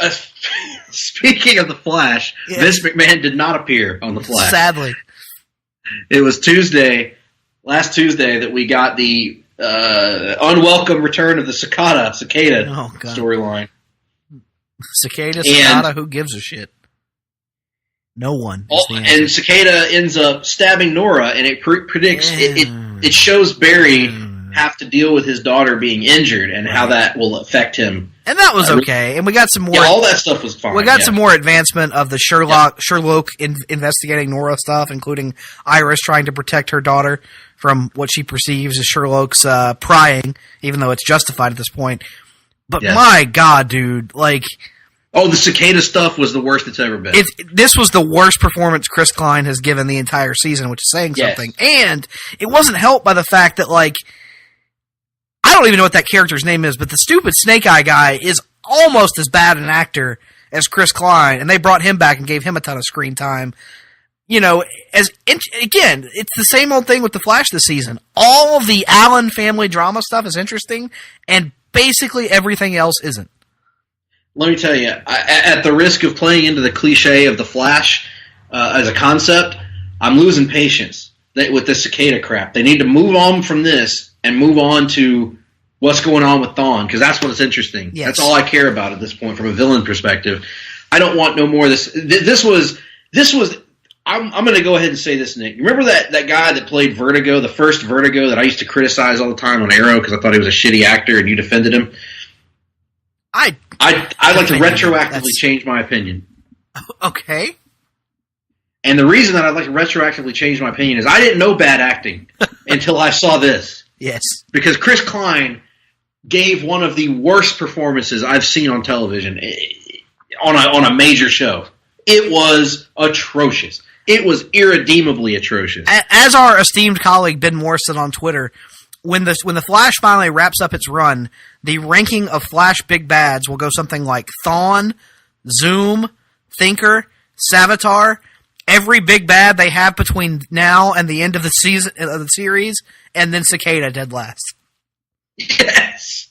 Speaking of the Flash, Vince McMahon did not appear on the Flash. Sadly, it was last Tuesday, that we got the unwelcome return of the cicada storyline. Cicada, who gives a shit? No one. And Cicada ends up stabbing Nora, and it predicts it shows Barry have to deal with his daughter being injured and how that will affect him. And that was okay. And we got some more. Yeah, all that stuff was fine. We got some more advancement of the Sherlock investigating Nora stuff, including Iris trying to protect her daughter from what she perceives as Sherlock's prying, even though it's justified at this point. But my God, dude, like. Oh, the cicada stuff was the worst it's ever been. This was the worst performance Chris Klein has given the entire season, which is saying something. And it wasn't helped by the fact that, like, I don't even know what that character's name is, but the stupid Snake Eye guy is almost as bad an actor as Chris Klein, and they brought him back and gave him a ton of screen time. You know, again, it's the same old thing with The Flash this season. All of the Allen family drama stuff is interesting, and basically everything else isn't. Let me tell you, at the risk of playing into the cliche of the Flash as a concept, I'm losing patience with this cicada crap. They need to move on from this and move on to what's going on with Thawne, because that's what's interesting. Yes. That's all I care about at this point from a villain perspective. I don't want no more of this. This was. I'm going to go ahead and say this, Nick. You remember that guy that played Vertigo, the first Vertigo that I used to criticize all the time on Arrow because I thought he was a shitty actor and you defended him? I'd like to retroactively change my opinion. Okay. And the reason that I'd like to retroactively change my opinion is I didn't know bad acting until I saw this. Yes. Because Chris Klein gave one of the worst performances I've seen on television on a major show. It was atrocious. It was irredeemably atrocious. As our esteemed colleague Ben Morrison on Twitter, when the Flash finally wraps up its run, the ranking of Flash big bads will go something like Thawne, Zoom, Thinker, Savitar, every big bad they have between now and the end of the season of the series, and then Cicada dead last. Yes.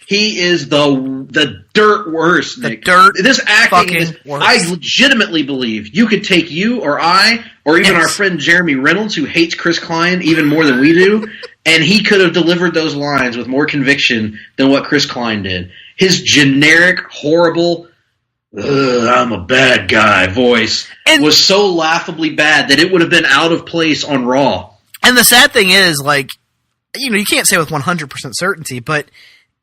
He is the dirt worst, Nick. This acting is, worst. I legitimately believe you could take you or I, or even our friend Jeremy Reynolds, who hates Chris Klein even more than we do, and he could have delivered those lines with more conviction than what Chris Klein did. His generic, horrible, I'm a bad guy voice was so laughably bad that it would have been out of place on Raw. And the sad thing is, like, you can't say with 100% certainty, but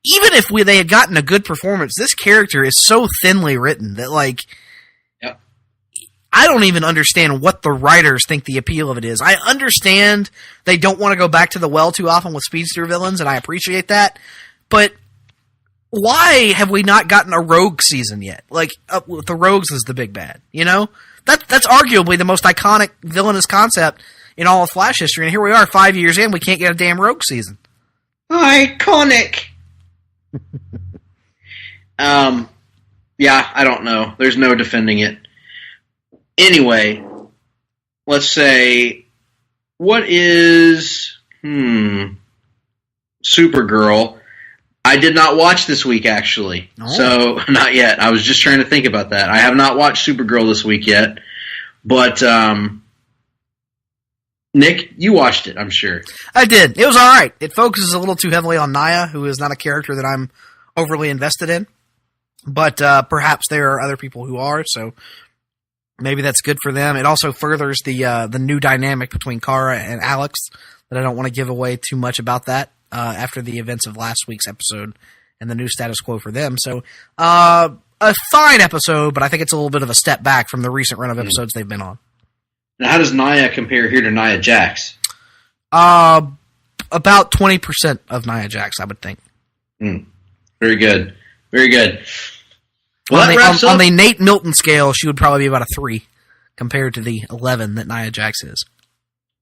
even if they had gotten a good performance, this character is so thinly written that, like, I don't even understand what the writers think the appeal of it is. I understand they don't want to go back to the well too often with speedster villains, and I appreciate that, but why have we not gotten a Rogue season yet? Like, the Rogues is the big bad, you know? That's arguably the most iconic villainous concept in all of Flash history, and here we are 5 years in, we can't get a damn Rogue season. Iconic! Yeah, I don't know. There's no defending it. Anyway, let's say, what is, Supergirl? I did not watch this week, actually. Oh. So, not yet. I was just trying to think about that. I have not watched Supergirl this week yet. But, Nick, you watched it, I'm sure. I did. It was alright. It focuses a little too heavily on Naya, who is not a character that I'm overly invested in. But perhaps there are other people who are, so maybe that's good for them. It also furthers the new dynamic between Kara and Alex, that I don't want to give away too much about that after the events of last week's episode and the new status quo for them. So, a fine episode, but I think it's a little bit of a step back from the recent run of episodes they've been on. Now, how does Naya compare here to Nia Jax? About 20% of Nia Jax, I would think. Very good. Very good. Well, on the Nate Milton scale, she would probably be about a 3 compared to the 11 that Nia Jax is.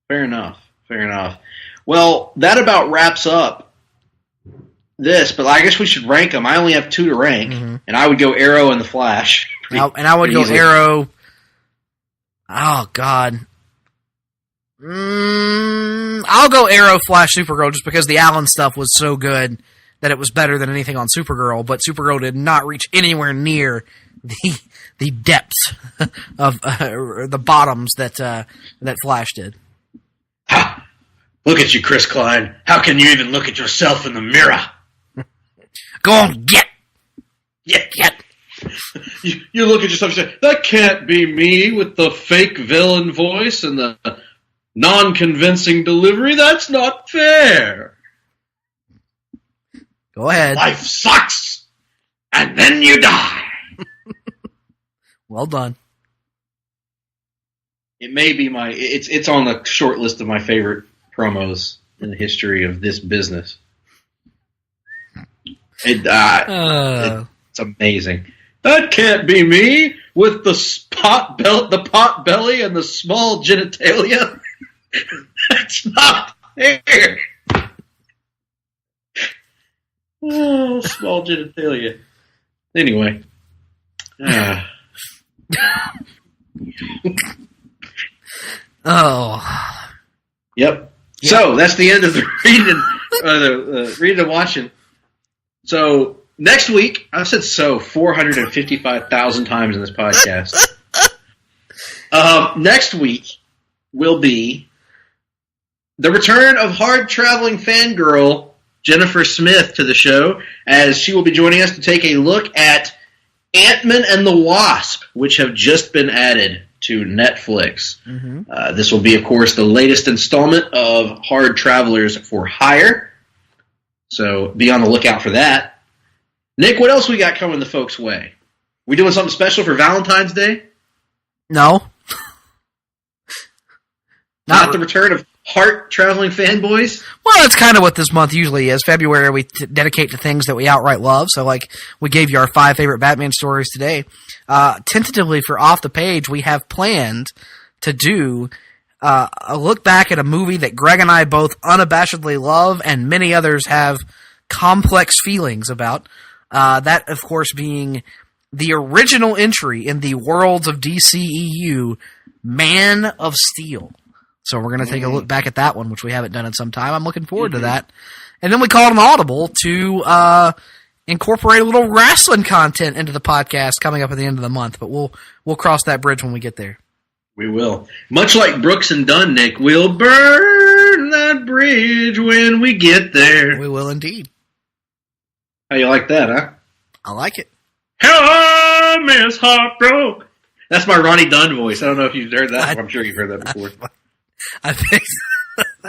Fair enough. Fair enough. Well, that about wraps up this, but I guess we should rank them. I only have 2 to rank, and I would go Arrow and the Flash. And I would go easily. Arrow. Oh, God. I'll go Arrow, Flash, Supergirl, just because the Allen stuff was so good that it was better than anything on Supergirl, but Supergirl did not reach anywhere near the depths of the bottoms that Flash did. Ha! Look at you, Chris Klein. How can you even look at yourself in the mirror? Go on, get. You look at yourself and say, that can't be me with the fake villain voice and the non-convincing delivery. That's not fair. Go ahead. Life sucks, and then you die. Well done. It may be it's on the short list of my favorite promos in the history of this business. It's amazing. That can't be me with the pot belly and the small genitalia. That's not fair. Oh, small genitalia. Anyway. Oh. Yep. So, that's the end of the reading and watching. So, next week, I've said 455,000 times in this podcast. Next week will be the return of hard-traveling fangirl Jennifer Smith to the show, as she will be joining us to take a look at Ant-Man and the Wasp, which have just been added to Netflix. This will be, of course, the latest installment of Hard Travelers for Hire. So be on the lookout for that. Nick, what else we got coming the folks' way? We doing something special for Valentine's Day? No. Not the return of Hard-Traveling Fanboys? Well, that's kind of what this month usually is. February we dedicate to things that we outright love. So, like, we gave you our 5 favorite Batman stories today. Tentatively for Off the Page, we have planned to do a look back at a movie that Greg and I both unabashedly love and many others have complex feelings about. That, of course, being the original entry in the Worlds of DCEU, Man of Steel. So we're going to take a look back at that one, which we haven't done in some time. I'm looking forward to that. And then we called an audible to incorporate a little wrestling content into the podcast coming up at the end of the month. But we'll cross that bridge when we get there. We will. Much like Brooks and Dunn, Nick, we'll burn that bridge when we get there. We will indeed. How you like that, huh? I like it. Hello, Miss Heartbroke. That's my Ronnie Dunn voice. I don't know if you've heard that. I'm sure you've heard that before. I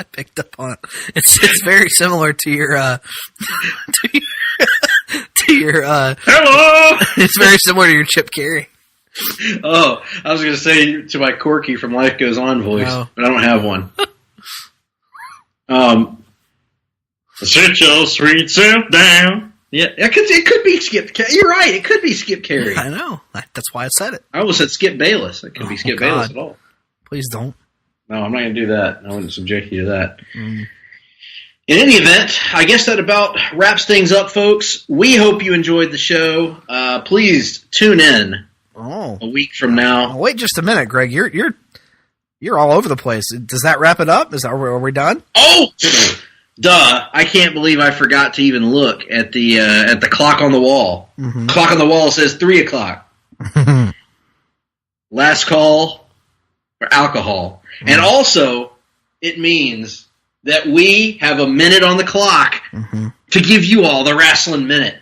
picked up on it. It's very similar to your hello. It's very similar to your Chip Carey. Oh, I was going to say to my Corky from Life Goes On voice, but I don't have one. Sit your sweet self down. Yeah, it could be Skip Carey. You're right. It could be Skip Carey. I know. That's why I said it. I almost said Skip Bayless. It could be Skip Bayless at all. Please don't. No, I'm not going to do that. I wouldn't subject you to that. In any event, I guess that about wraps things up, folks. We hope you enjoyed the show. Please tune in a week from now. Oh, wait just a minute, Greg. You're all over the place. Does that wrap it up? Are we done? Oh, duh! I can't believe I forgot to even look at the clock on the wall. Mm-hmm. Clock on the wall says 3:00. Last call for alcohol. And also, it means that we have a minute on the clock to give you all the Wrestling Minute.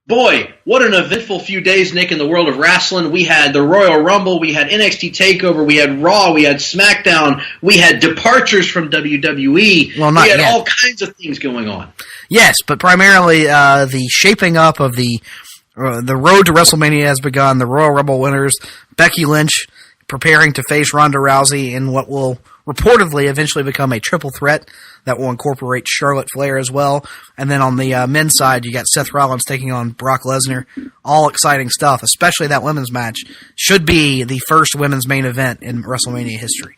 Boy, what an eventful few days, Nick, in the world of wrestling. We had the Royal Rumble, we had NXT TakeOver, we had Raw, we had SmackDown, we had departures from WWE. Well, not we had yet. all kinds of things going on. Yes, but primarily the shaping up of the road to WrestleMania has begun. The Royal Rumble winners, Becky Lynch, preparing to face Ronda Rousey in what will reportedly eventually become a triple threat that will incorporate Charlotte Flair as well. And then on the men's side, you got Seth Rollins taking on Brock Lesnar. All exciting stuff, especially that women's match. Should be the first women's main event in WrestleMania history.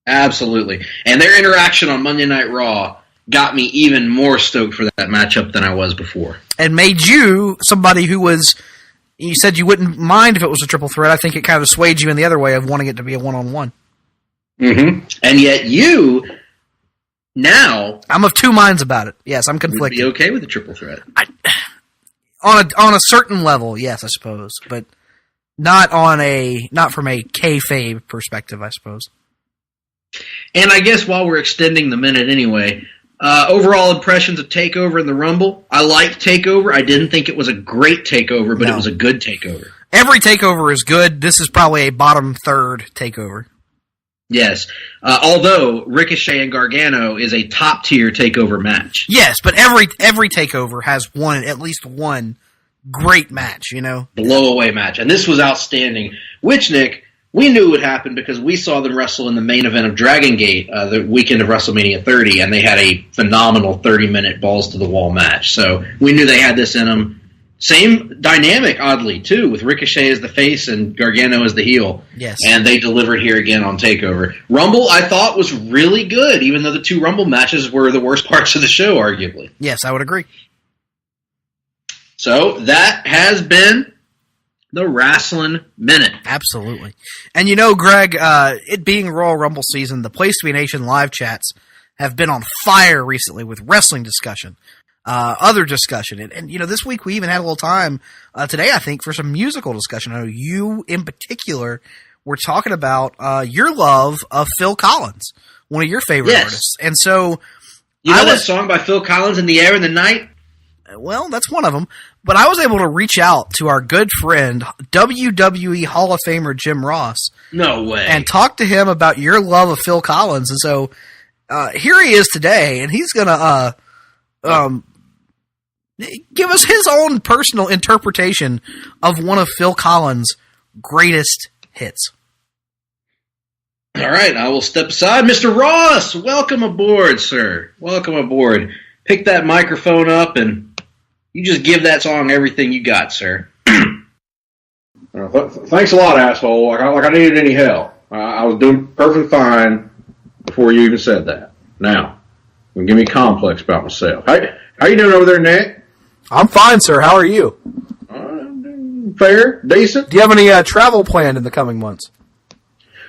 Absolutely. And their interaction on Monday Night Raw got me even more stoked for that matchup than I was before. And made you somebody who was... You said you wouldn't mind if it was a triple threat. I think it kind of swayed you in the other way of wanting it to be a one-on-one. Mm-hmm. And yet you, now... I'm of two minds about it. Yes, I'm conflicted. Would be okay with a triple threat. On a certain level, yes, I suppose. But not from a kayfabe perspective, I suppose. And I guess while we're extending the minute anyway... overall impressions of TakeOver and the Rumble. I liked TakeOver. I didn't think it was a great TakeOver, but it was a good TakeOver. Every TakeOver is good. This is probably a bottom third TakeOver. Yes. Although Ricochet and Gargano is a top tier TakeOver match. Yes, but every TakeOver has at least one great match, you know? Blow away match. And this was outstanding. Which, Nick... We knew would happen because we saw them wrestle in the main event of Dragon Gate the weekend of WrestleMania 30, and they had a phenomenal 30-minute balls-to-the-wall match. So we knew they had this in them. Same dynamic, oddly, too, with Ricochet as the face and Gargano as the heel. Yes. And they delivered here again on TakeOver. Rumble, I thought, was really good, even though the two Rumble matches were the worst parts of the show, arguably. Yes, I would agree. So that has been... the Wrestling Minute. Absolutely. And you know, Greg, it being Royal Rumble season, the Place to Be Nation live chats have been on fire recently with wrestling discussion, other discussion. And, you know, this week we even had a little time today, I think, for some musical discussion. I know you, in particular, were talking about your love of Phil Collins, one of your favorite artists. And so... You know that song by Phil Collins, In the Air in the Night? Well, that's one of them. But I was able to reach out to our good friend, WWE Hall of Famer Jim Ross. No way. And talk to him about your love of Phil Collins. And so here he is today, and he's going to give us his own personal interpretation of one of Phil Collins' greatest hits. All right, I will step aside. Mr. Ross, welcome aboard, sir. Welcome aboard. Pick that microphone up and you just give that song everything you got, sir. Thanks a lot, asshole. Like I needed any help. I was doing perfectly fine before you even said that. Now, you give me a complex about myself. How you doing over there, Nick? I'm fine, sir. How are you? Fair, decent. Do you have any travel planned in the coming months?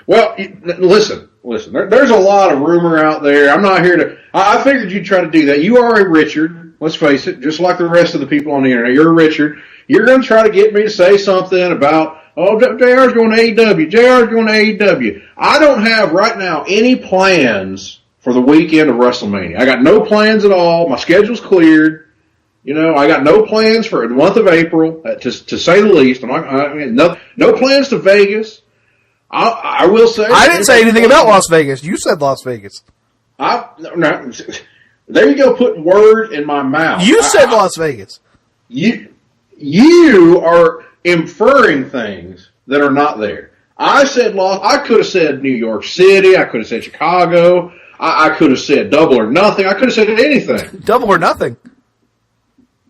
Well, listen. There's a lot of rumor out there. I'm not here to. I figured you'd try to do that. You are a Richard. Let's face it. Just like the rest of the people on the internet, you're a Richard. You're going to try to get me to say something about, JR's going to AEW. JR's going to AEW. I don't have right now any plans for the weekend of WrestleMania. I got no plans at all. My schedule's cleared. I got no plans for the month of April, to say the least. No plans to Vegas. I will say. I didn't say anything about Las Vegas. You said Las Vegas. There you go, putting words in my mouth. You said Las Vegas. You are inferring things that are not there. I could have said New York City. I could have said Chicago. I could have said Double or Nothing. I could have said anything. Double or Nothing.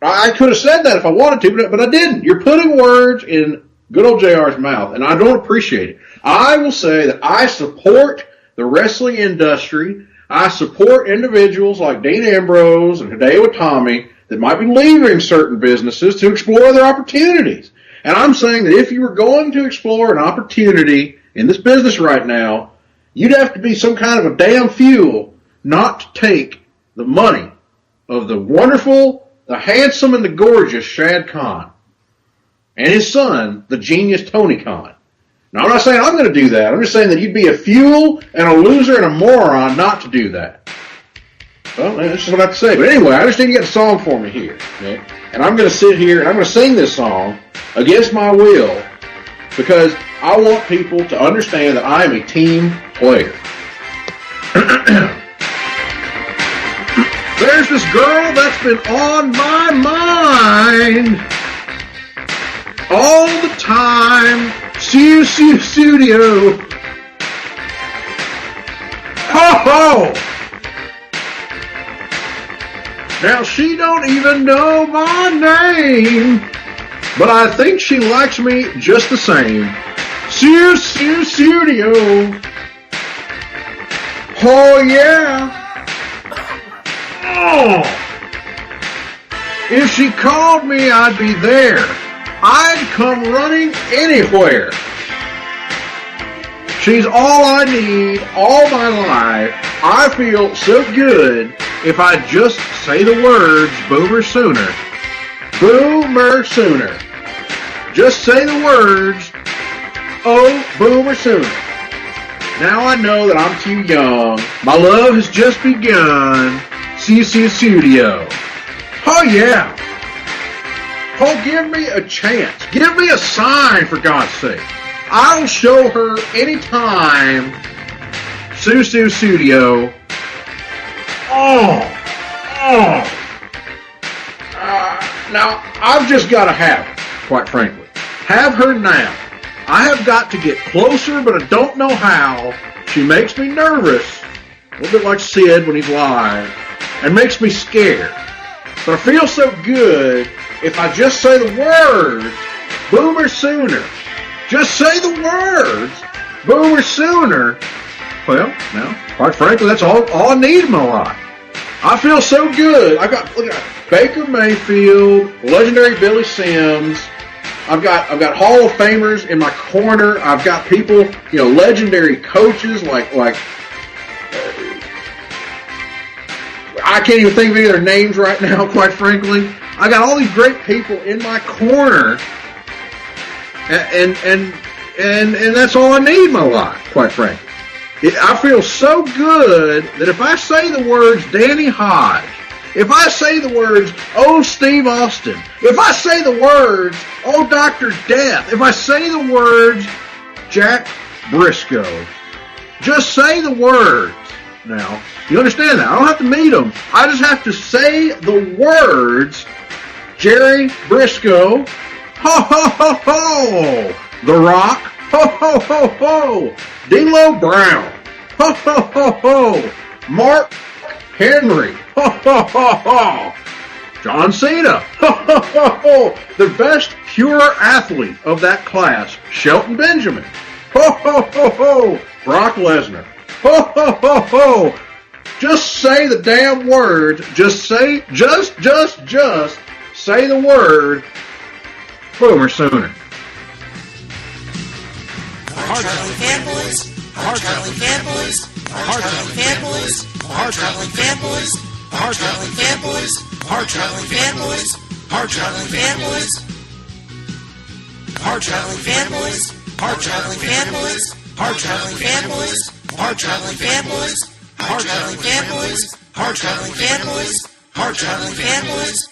I could have said that if I wanted to, but I didn't. You're putting words in good old JR's mouth, and I don't appreciate it. I will say that I support the wrestling industry. I support individuals like Dean Ambrose and Hideo Itami that might be leaving certain businesses to explore other opportunities. And I'm saying that if you were going to explore an opportunity in this business right now, you'd have to be some kind of a damn fool not to take the money of the wonderful, the handsome, and the gorgeous Shad Khan and his son, the genius Tony Khan. Now, I'm not saying I'm going to do that. I'm just saying that you'd be a fool and a loser and a moron not to do that. Well, that's just what I have to say. But anyway, I just need to get a song for me here, Nick. And I'm going to sit here and I'm going to sing this song against my will because I want people to understand that I am a team player. There's this girl that's been on my mind all the time. Studio. Ho ho! Now she don't even know my name, but I think she likes me just the same. Studio. Oh yeah. Oh. If she called me, I'd be there. I'd come running anywhere. She's all I need all my life. I feel so good if I just say the words Boomer Sooner. Boomer Sooner. Just say the words, oh, Boomer Sooner. Now I know that I'm too young. My love has just begun. Studio. Oh yeah. Oh, give me a chance. Give me a sign, for God's sake. I'll show her anytime. Studio. Now, I've just got to have her, quite frankly. Have her now. I have got to get closer, but I don't know how. She makes me nervous, a little bit like Sid when he's live, and makes me scared. But I feel so good if I just say the words, Boomer Sooner. Just say the words, Boomer Sooner. Well, now, quite frankly, that's all I need in my life. I feel so good. Look at Baker Mayfield, legendary Billy Sims. I've got Hall of Famers in my corner. I've got people, legendary coaches like I can't even think of any of their names right now, quite frankly. I got all these great people in my corner, and that's all I need in my life, quite frankly. I feel so good that if I say the words Danny Hodge, if I say the words, oh, Steve Austin, if I say the words, oh, Dr. Death, if I say the words, Jack Briscoe, just say the words. Now, you understand that? I don't have to meet them. I just have to say the words, Jerry Briscoe, ho, ho, ho, ho, The Rock, ho, ho, ho, ho, D'Lo Brown. Ho, ho, ho, ho. Mark Henry. Ho, ho, ho, ho. John Cena. Ho, ho, ho, ho. The best pure athlete of that class, Shelton Benjamin. Ho, ho, ho, ho. Brock Lesnar. Ho, ho, ho, ho. Just say the damn words. Just say the word Boomer Sooner. Hard-Traveling Fanboys. Hard-Traveling Fanboys. Hard-Traveling Fanboys. Hard-Traveling Fanboys. Hard-Traveling Fanboys. Hard-Traveling Fanboys. Hard-Traveling Fanboys. Hard-Traveling Fanboys. Hard-Traveling Fanboys. Hard-Traveling Fanboys. Hard-Traveling Fanboys. Hard-Traveling Fanboys. Hard-Traveling Fanboys. Hard-Traveling Fanboys.